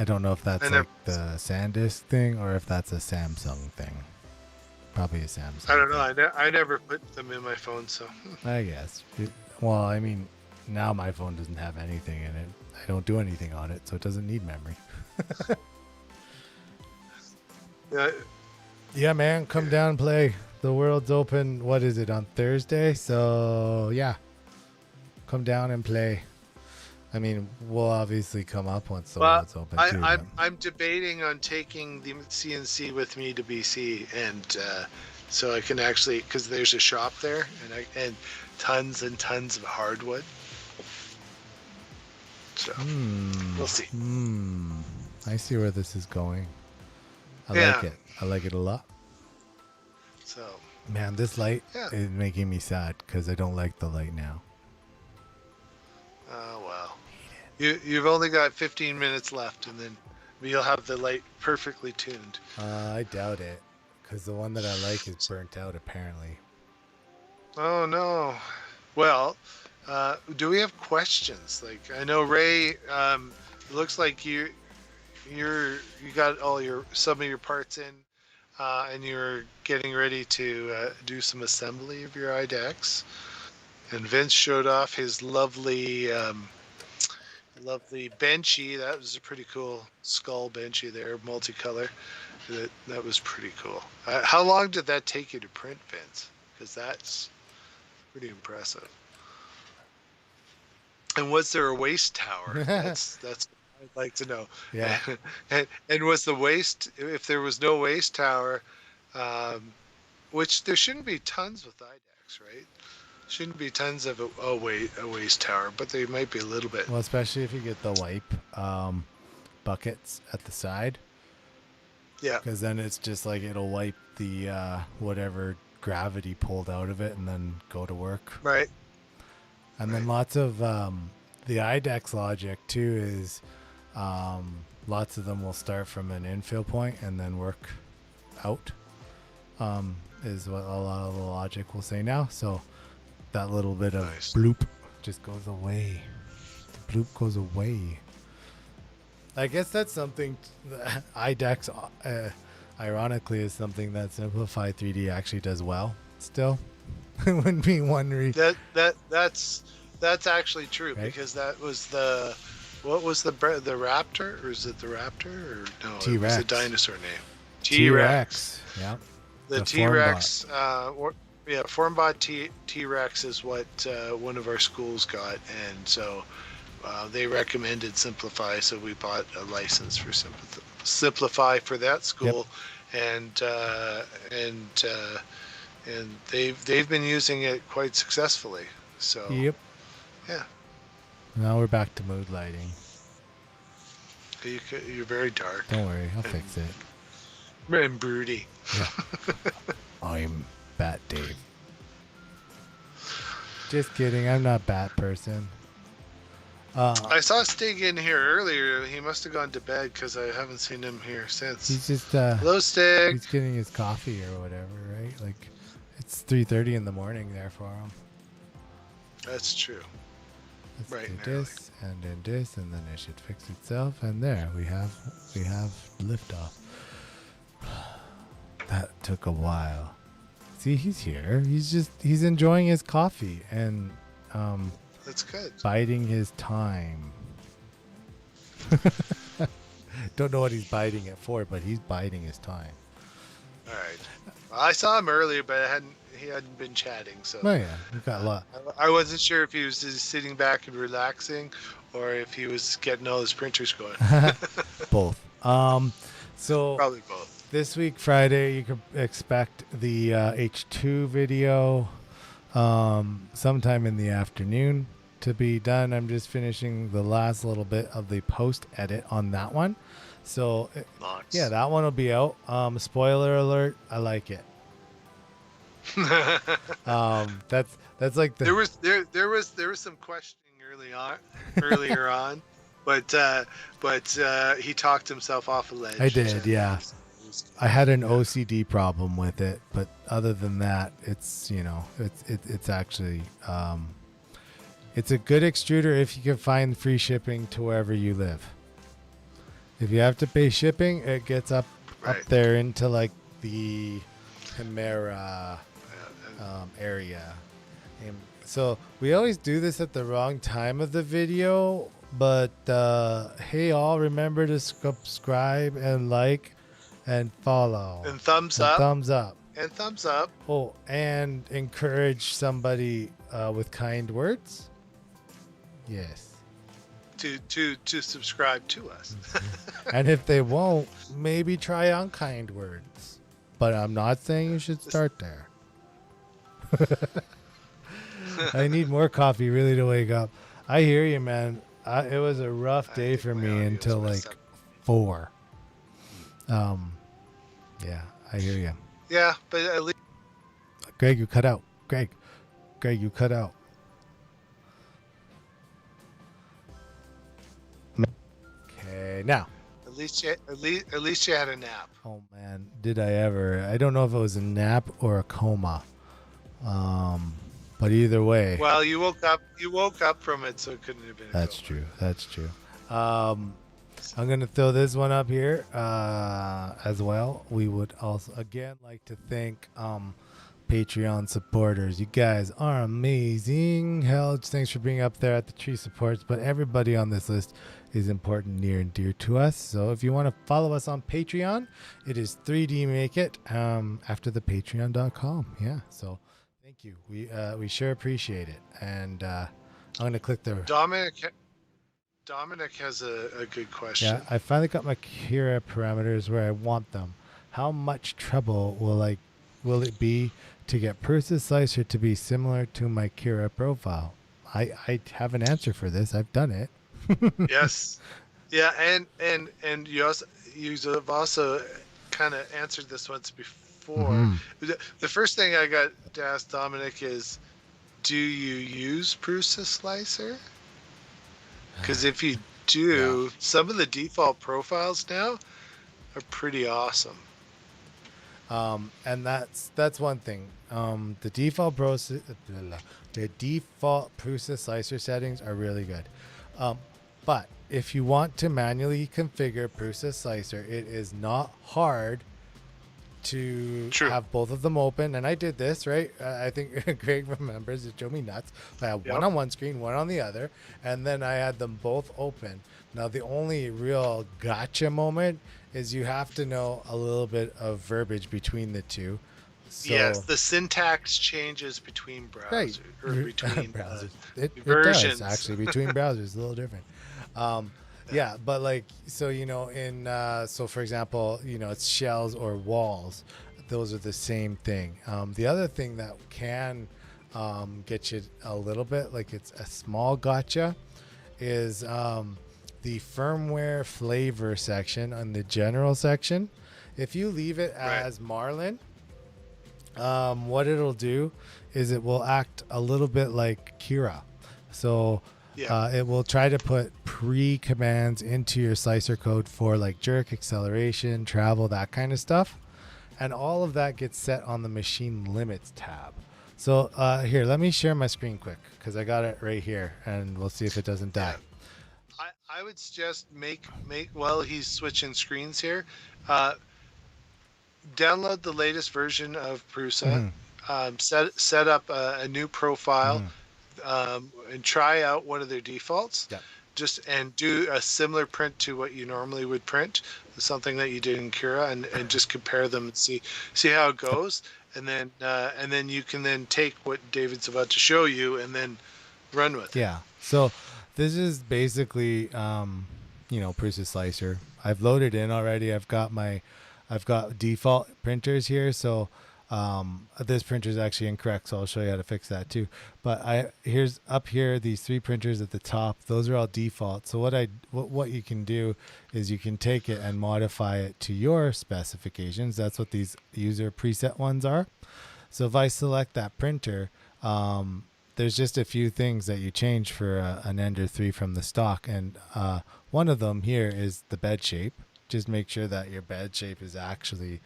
I don't know if that's like the SanDisk thing or if that's a Samsung thing. Probably a Samsung. I don't know. I never put them in my phone, so. I guess. Well, I mean, now my phone doesn't have anything in it. I don't do anything on it, so it doesn't need memory. Yeah, man, come down and play. The world's open. What is it, on Thursday? So yeah, come down and play. I mean, we'll obviously come up once the world's open too. I'm debating on taking the CNC with me to BC and so I can actually, because there's a shop there, and tons and tons of hardwood. So we'll see. I see where this is going. I like Yeah. it. I like it a lot. So Man, this light yeah. is making me sad because I don't like the light now. Oh well. You've only got 15 minutes left, and then you'll have the light perfectly tuned. I doubt it because the one that I like is burnt out apparently. Oh no. Well, do we have questions? Like I know Ray. It looks like you got some of your parts in, and you're getting ready to do some assembly of your IDEX. And Vince showed off his lovely benchy. That was a pretty cool skull benchy there, multicolor. That was pretty cool. How long did that take you to print, Vince? Because that's pretty impressive. And was there a waste tower? That's what I'd like to know. Yeah. and was the waste, if there was no waste tower, which there shouldn't be tons with IDEX, right? Shouldn't be tons of a waste tower, but they might be a little bit. Well, especially if you get the wipe buckets at the side. Yeah. Because then it's just like it'll wipe the whatever gravity pulled out of it and then go to work. Right. And then lots of the IDEX logic too is lots of them will start from an infill point and then work out is what a lot of the logic will say now. So that little bit of bloop just goes away. The bloop goes away. I guess that's something IDEX ironically is something that Simplify 3D actually does well still. It wouldn't be one that's actually true, right? Because that was what was the raptor, or is it the raptor, or no? T-Rex. It was a dinosaur name. T-Rex. Yeah. The T-Rex. Formbot T-Rex is what one of our schools got, and so they recommended Simplify, so we bought a license for Simplify for that school, and they've been using it quite successfully. So yep. Yeah. Now we're back to mood lighting. You're very dark. Don't worry, I'll fix it. And broody. Yeah. I'm Bat Dave. Just kidding. I'm not Bat person. I saw Stig in here earlier. He must have gone to bed because I haven't seen him here since. He's just hello, Stig. He's getting his coffee or whatever, right? Like it's 3:30 in the morning there for him. That's true. Let's do this and then this, and then it should fix itself. And there we have liftoff. That took a while. See, he's here. He's enjoying his coffee and that's good. Biding his time. Don't know what he's biting it for, but he's biding his time. All right. Well, I saw him earlier, but he hadn't been chatting. So. Oh yeah, we've got a lot. I wasn't sure if he was just sitting back and relaxing, or if he was getting all his printers going. Both. So probably both. This week, Friday, you can expect the H2 video sometime in the afternoon to be done. I'm just finishing the last little bit of the post edit on that one. So nice. Yeah, that one will be out. Spoiler alert, I like it. That's like there was some questioning earlier on, but he talked himself off a ledge. I did, yeah. I had an OCD problem with it, but other than that, it's it's actually it's a good extruder if you can find free shipping to wherever you live. If you have to pay shipping, it gets up there into like the Chimera area. And so we always do this at the wrong time of the video, but hey, all remember to subscribe and like and follow and thumbs up and thumbs up. Oh, and encourage somebody with kind words. Yes. To subscribe to us. And if they won't, maybe try unkind words. but I'm not saying you should start there. I need more coffee really to wake up. I hear you, man. It was a rough I day think for my me audio's until messed like up. 4. Um, yeah, I hear you. Yeah, but at least Greg, you cut out. Greg, you cut out. Okay, now. at least you had a nap. Oh man, did I ever? I don't know if it was a nap or a coma. But either way, Well, you woke up. You woke up from it, so it couldn't have been a that's coma. true. That's true. I'm gonna throw this one up here as well. We would also again like to thank Patreon supporters. You guys are amazing. Hell, thanks for being up there at the tree supports. But everybody on this list is important, near and dear to us. So if you want to follow us on Patreon, it is 3D Make It after the Patreon.com. Yeah. So thank you. We sure appreciate it. And I'm gonna click the. Dominic has a good question. Yeah, I finally got my Kira parameters where I want them. How much trouble will it be to get Prusa Slicer to be similar to my Kira profile? I have an answer for this. I've done it. Yes. Yeah, and you have also kind of answered this once before. Mm-hmm. The first thing I got to ask Dominic is, do you use Prusa Slicer? Because if you do, some of the default profiles now are pretty awesome. And that's one thing. The default Prusa Slicer settings are really good. But if you want to manually configure Prusa Slicer, it is not hard to have both of them open. And I did this, right? I think Greg remembers. It drove me nuts. I had one on one screen, one on the other, and then I had them both open. Now, the only real gotcha moment is you have to know a little bit of verbiage between the two. So, yes, the syntax changes between browsers, right. or between browsers. versions. It does, actually, between browsers, a little different. Yeah, but like, so, in, so for example, it's shells or walls. Those are the same thing. The other thing that can get you a little bit, like it's a small gotcha, is the firmware flavor section on the general section. If you leave it as Marlin, what it'll do is it will act a little bit like Kira. So it will try to put pre-commands into your slicer code for like jerk, acceleration, travel, that kind of stuff. And all of that gets set on the machine limits tab. So here, let me share my screen quick because I got it right here and we'll see if it doesn't die. I would suggest while he's switching screens here, download the latest version of Prusa, set up a new profile, and try out one of their defaults. And do a similar print to what you normally would print, something that you did in Kira, and just compare them and see how it goes, and then you can then take what David's about to show you and then run with it. Yeah. So this is basically Prusa Slicer. I've loaded in already. I've got default printers here, so this printer is actually incorrect, so I'll show you how to fix that too. But here's up here these 3 printers at the top. Those are all default. So what you can do is you can take it and modify it to your specifications. That's what these user preset ones are. So if I select that printer, there's just a few things that you change for an Ender 3 from the stock, and one of them here is the bed shape. Just make sure that your bed shape is actually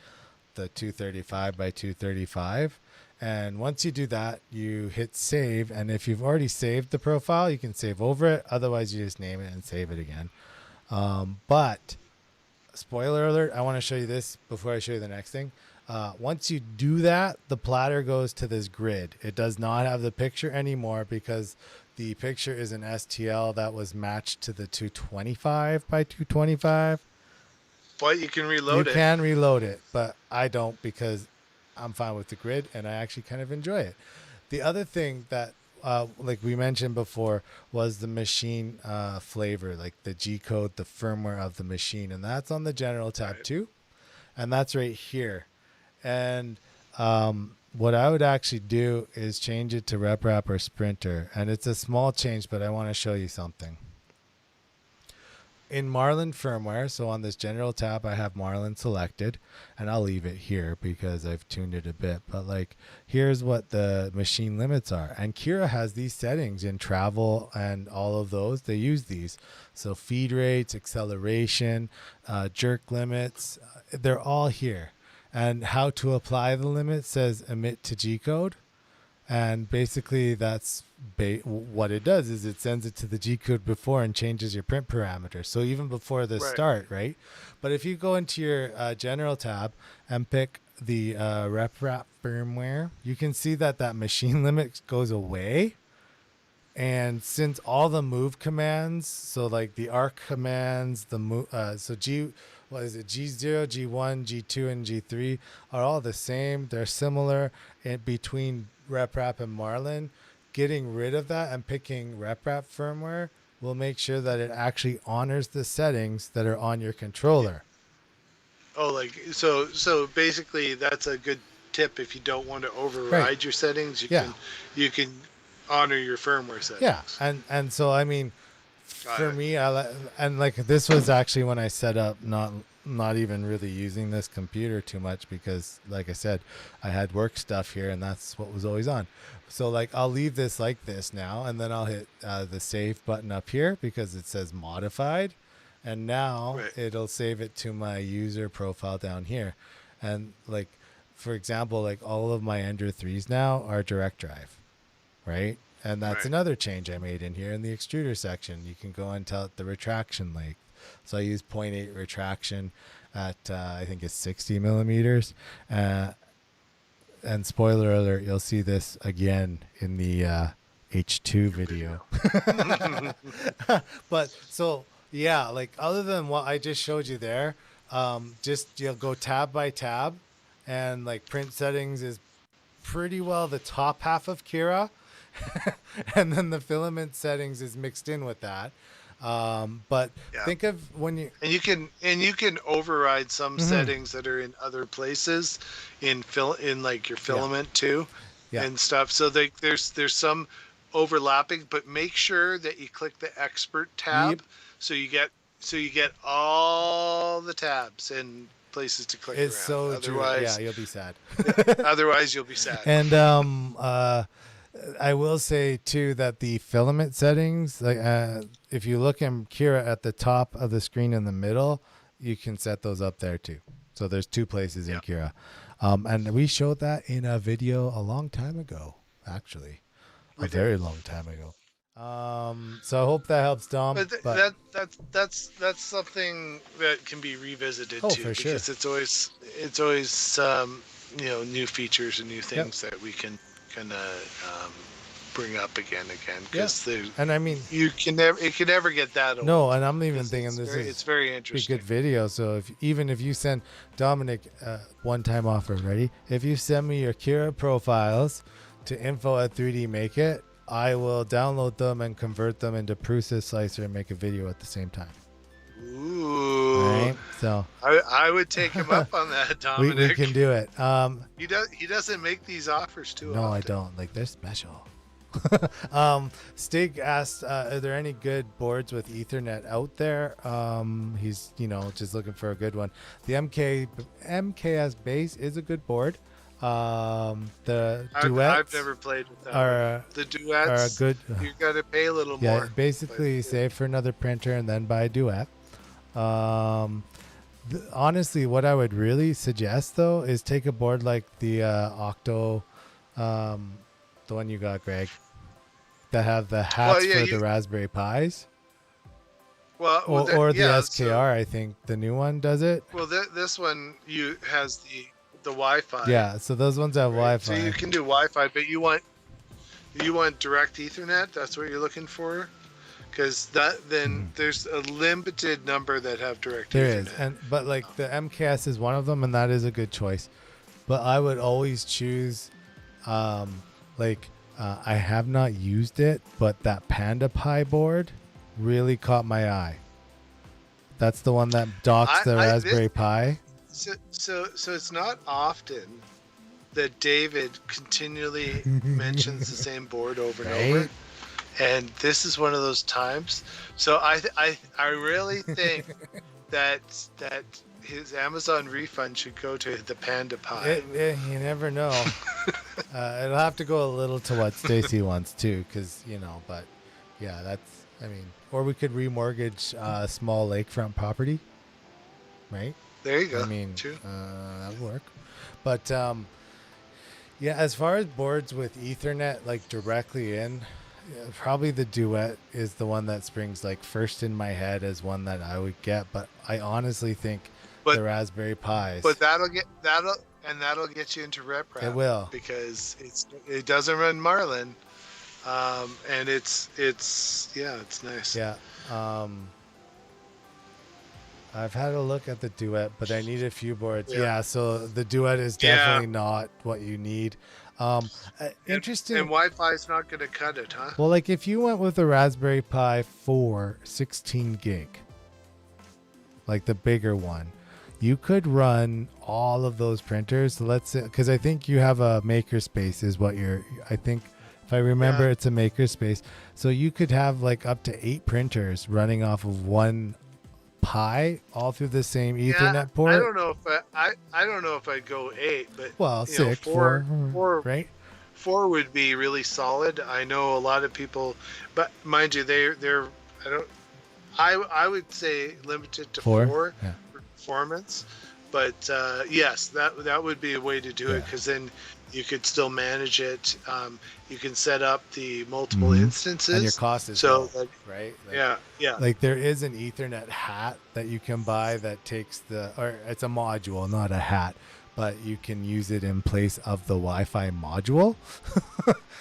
the 235 by 235, and once you do that, you hit save, and if you've already saved the profile, you can save over it. Otherwise, you just name it and save it again. But spoiler alert, I want to show you this before I show you the next thing. Once you do that, the platter goes to this grid. It does not have the picture anymore because the picture is an STL that was matched to the 225 by 225. But you can reload it. You can reload it, but I don't because I'm fine with the grid and I actually kind of enjoy it. The other thing that, like we mentioned before, was the machine flavor, like the G code, the firmware of the machine. And that's on the general tab too. And that's right here. And what I would actually do is change it to RepRap or Sprinter. And it's a small change, but I want to show you something. In Marlin firmware, so on this general tab, I have Marlin selected, and I'll leave it here because I've tuned it a bit. But like, here's what the machine limits are. And Kira has these settings in travel and all of those. They use these. So feed rates, acceleration, jerk limits, they're all here. And how to apply the limit says emit to G-code. And basically that's what it does is it sends it to the G-code before and changes your print parameters. So even before the start, right? But if you go into your general tab and pick the RepRap firmware, you can see that machine limit goes away. And since all the move commands, so like the arc commands, the move, so G0, G1, G2, and G3 are all the same. They're similar in between RepRap and Marlin. Getting rid of that and picking RepRap firmware will make sure that it actually honors the settings that are on your controller. Oh, like so basically that's a good tip if you don't want to override your settings. You can honor your firmware settings. Yeah, and so I mean, for me, and like this was actually when I set up not even really using this computer too much because, like I said, I had work stuff here and that's what was always on. So like I'll leave this like this now, and then I'll hit the save button up here because it says modified, and now it'll save it to my user profile down here. And like, for example, like all of my Ender 3s now are direct drive, right? And that's another change I made in here in the extruder section. You can go and tell it the retraction length. So I use 0.8 retraction at, I think it's 60 millimeters. And spoiler alert, you'll see this again in the H2 video. But so, yeah, like other than what I just showed you there, just you'll go tab by tab, and like print settings is pretty well the top half of Kira. And then the filament settings is mixed in with that. But think of when you you can override some settings that are in other places in like your filament too, and stuff. So there's some overlapping, but make sure that you click the expert tab so you get all the tabs and places to click around. So otherwise, you'll be sad. Otherwise, you'll be sad. And I will say too that the filament settings, like if you look in Kira at the top of the screen in the middle, you can set those up there too. So there's two places in Kira, and we showed that in a video a long time ago, actually, very long time ago. So I hope that helps, Dom. But that's something that can be revisited too, for sure. Because it's always new features and new things that we can kind of bring up again because and I mean it can never get that old. No, and I'm even thinking it's very interesting. A good video. So if you send Dominic one-time offer, ready? If you send me your Kira profiles to info@3dmakeit, I will download them and convert them into Prusa Slicer and make a video at the same time. Ooh. Right? So I would take him up on that, Dominic. we can do it. He doesn't make these offers too often. No, I don't. Like, they're special. Stig asked, are there any good boards with Ethernet out there? He's just looking for a good one. The MKS base is a good board. The duets I've never played with that. The duets are good. You got to pay a little more. Yeah, basically save for another printer and then buy a duet. Honestly, what I would really suggest though is take a board like the Octo, the one you got, Greg, that have the hats for the Raspberry Pis. Well, or the SKR, I think the new one does it. Well, this one has the Wi-Fi. Yeah, so those ones have Wi-Fi. So you can do Wi-Fi, but you want direct Ethernet. That's what you're looking for, because there's a limited number that have direct Ethernet. There is, but like the MKS is one of them, and that is a good choice. But I would always choose, I have not used it, but that Panda Pi board really caught my eye. That's the one that docks the Raspberry Pi. So it's not often that David continually mentions the same board over and over, Right? and this is one of those times. So I really think that his Amazon refund should go to the Panda Pie. You never know. It'll have to go a little to what Stacy wants too, because but yeah, I mean, or we could remortgage a small lakefront property, right? There you go. I mean, True. that would work. But yeah, as far as boards with Ethernet like directly in, yeah, probably the Duet is the one that springs like first in my head as one that I would get. But I honestly think But the Raspberry Pis. but that'll get you into RepRap. It will, because it doesn't run Marlin, and it's nice. yeah. I've had a look at the Duet, but I need a few boards. Yeah, so the Duet is definitely not what you need. Interesting. And Wi-Fi is not going to cut it, huh? Well, like if you went with a Raspberry Pi 4 16 gig, like the bigger one, you could run all of those printers. Let's say, because I think you have a makerspace is what I think if I remember, it's a makerspace. So you could have like up to 8 printers running off of one Pi all through the same Ethernet port. I don't know if I'd go 8, but well, 6, 4, right? 4 would be really solid. I know a lot of people, but mind you, I would say limited to 4 for performance. But yes, that would be a way to do it, because then you could still manage it. You can set up the multiple instances, and your cost is so low, right? Like, Like there is an Ethernet hat that you can buy that takes or it's a module, not a hat, but you can use it in place of the Wi-Fi module.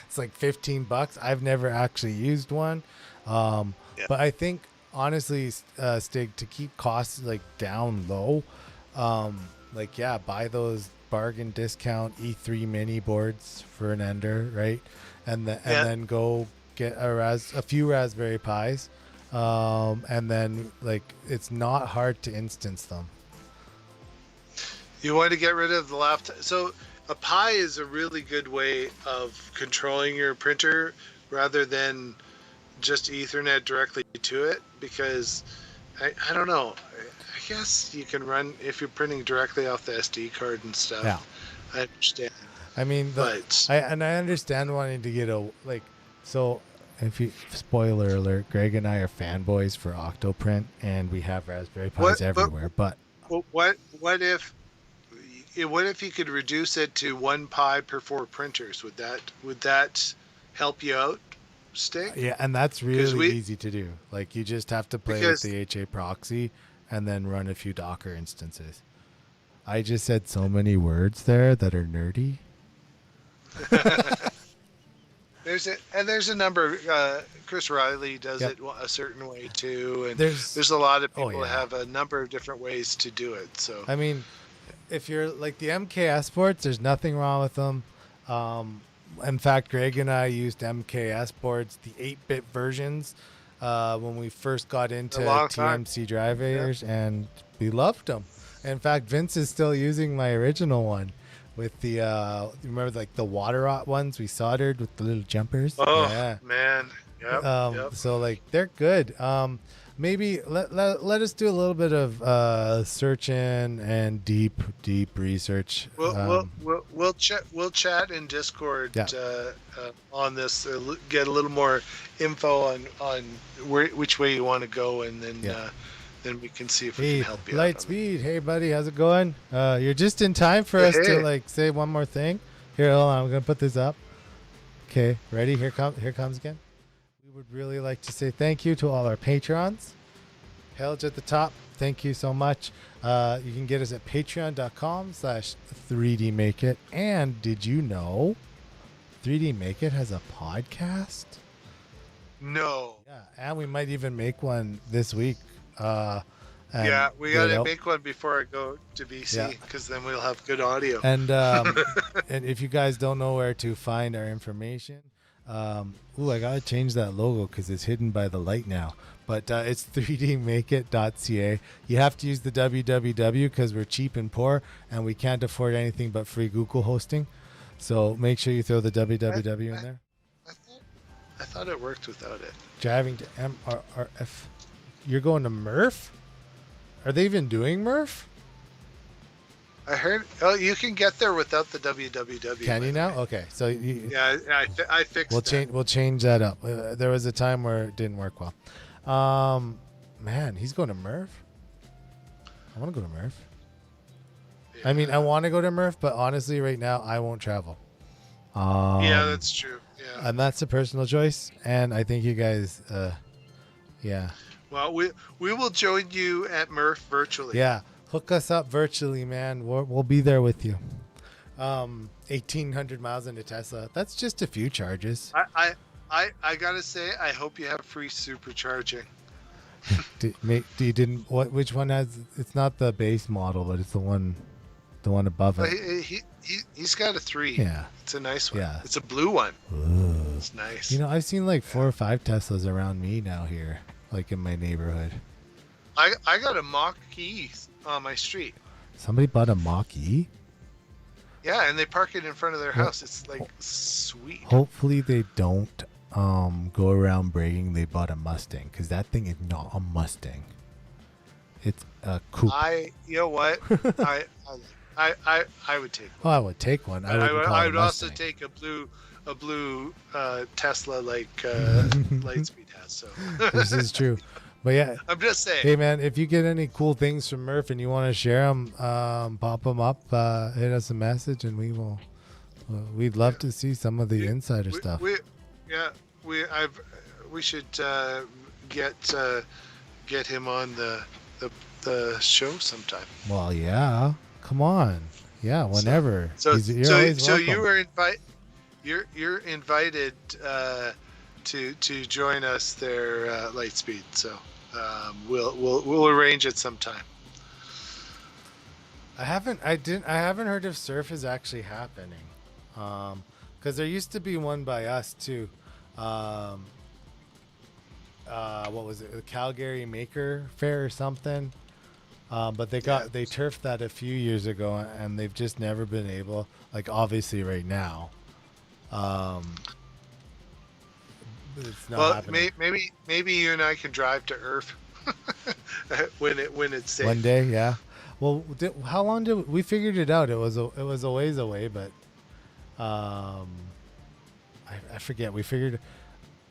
It's like $15. I've never actually used one, but I think honestly, Stig, to keep costs like down low, buy those bargain discount E3 mini boards for an Ender, right? And then go get a few Raspberry Pis, and then like it's not hard to instance them. You want to get rid of the laptop. So a Pi is a really good way of controlling your printer rather than just Ethernet directly to it, because I don't know. I guess you can run if you're printing directly off the SD card and stuff. Yeah, I understand. I mean, I understand wanting to get so. If you spoiler alert, Greg and I are fanboys for Octoprint, and we have Raspberry Pis everywhere. But what if you could reduce it to 1 Pi per 4 printers? Would that help you out, Stig? Yeah, and that's really easy to do. Like you just have to play with the HA proxy and then run a few Docker instances. I just said so many words there that are nerdy. There's a number. Chris Riley does it a certain way too, and there's a lot of people that have a number of different ways to do it. So I mean, if you're like the MKS boards, there's nothing wrong with them. In fact, Greg and I used MKS boards, the 8-bit versions, when we first got into TMC drivers, and we loved them. In fact, Vince is still using my original one with the remember like the water rot ones we soldered with the little jumpers. Oh man, yep. So like they're good. Maybe let us do a little bit of searching and deep research. We'll chat in Discord on this. Get a little more info on which way you want to go, and then we can see if we can help you. Lightspeed, hey buddy, how's it going? You're just in time for us to like say one more thing. Here, hold on, I'm gonna put this up. Okay, ready? Here comes again. We would really like to say thank you to all our patrons. Helge at the top, thank you so much. You can get us at patreon.com/3dmakeit. And did you know 3D Make It has a podcast? No. Yeah, and we might even make one this week. We gotta make one before I go to BC, because then we'll have good audio. And and if you guys don't know where to find our information, I gotta change that logo because it's hidden by the light now. But it's 3dmakeit.ca. You have to use the www because we're cheap and poor and we can't afford anything but free Google hosting. So make sure you throw the www in there. I thought it worked without it. Driving to MRRF. You're going to Murph? Are they even doing Murph? I heard. Oh, you can get there without the www. Can you now? Okay, so yeah, I fixed. We'll change that up. There was a time where it didn't work well. Man, he's going to Murph. I want to go to Murph. Yeah. I mean, I want to go to Murph, but honestly, right now, I won't travel. Yeah, that's true. Yeah, and that's a personal choice, and I think you guys, yeah. Well, we will join you at Murph virtually. Yeah. Hook us up virtually, man. We'll be there with you. 1,800 miles into Tesla. That's just a few charges. I gotta say, I hope you have free supercharging. Which one has? It's not the base model, but it's the one above it. He's got a 3. Yeah, it's a nice one. Yeah, it's a blue one. Ooh. It's nice. You know, I've seen like 4 or 5 Teslas around me now here, like in my neighborhood. I got a Mach-E on my street. Somebody bought a Mach-E? Yeah, and they park it in front of their house. It's like sweet. Hopefully they don't go around bragging they bought a Mustang, because that thing is not a Mustang. It's a coupe. You know what? I would take one. Oh, I would take one. I would also take a blue Tesla like Lightspeed has. So this is true. But yeah, I'm just saying. Hey man, if you get any cool things from Murph and you want to share them, pop them up, hit us a message, and we will. We'd love to see some of the insider stuff. We should get him on the show sometime. Well, yeah, come on, yeah, whenever. So you're you're invited to join us there, Lightspeed. So. We'll arrange it sometime. I haven't heard if surf is actually happening, because there used to be one by us too. What was it, the Calgary Maker Fair or something? But they turfed that a few years ago, and they've just never been able. Like obviously right now. It's not happening. Maybe you and I can drive to Earth when it's safe. One day, yeah. Well, how long did we figured it out? It was a ways away, but I forget. We figured.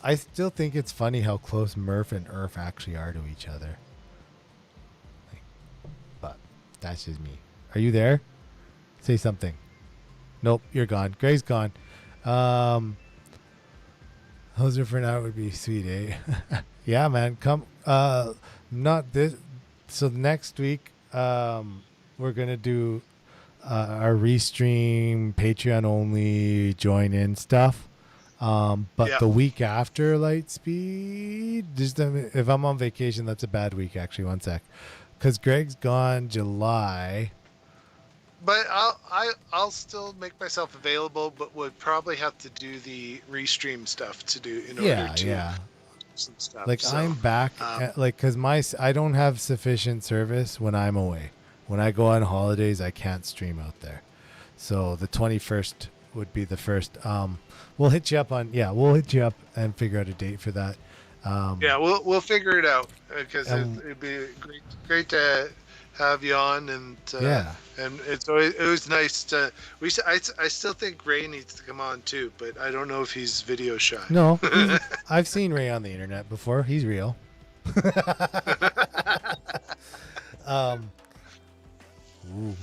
I still think it's funny how close Murph and Earth actually are to each other. But that's just me. Are you there? Say something. Nope, you're gone. Gray's gone. Hoser for now would be sweet, eh? Yeah, man. Come. Not this. So next week, we're gonna do our restream, Patreon only, join in stuff. But the week after Lightspeed, if I'm on vacation, that's a bad week. Actually, one sec, because Greg's gone July. But I'll still make myself available, but would probably have to do the restream stuff to do in order to some stuff. Like so, I'm back, because I don't have sufficient service when I'm away. When I go on holidays, I can't stream out there. So the 21st would be the first. We'll hit you up and figure out a date for that. We'll figure it out, because it'd be great to have you on, and it was nice to. I still think Ray needs to come on too, but I don't know if he's video shy. No, I've seen Ray on the internet before. He's real.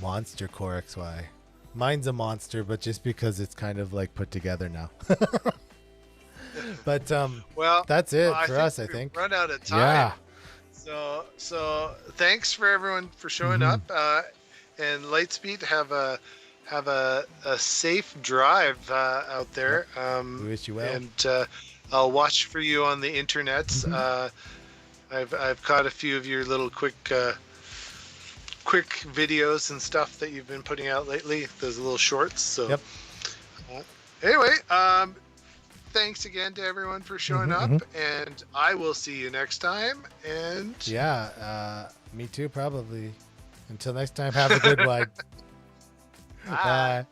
Monster Core XY. Mine's a monster, but just because it's kind of like put together now. But that's it for us. I think run out of time. Yeah. So thanks for everyone for showing up, and Lightspeed have a safe drive out there. We wish you well, and I'll watch for you on the internets. I've caught a few of your little quick videos and stuff that you've been putting out lately. Those little shorts. So yep. Anyway, thanks again to everyone for showing Mm-hmm, up, and I will see you next time. And yeah, me too, probably. Until next time, have a good one. bye. Bye.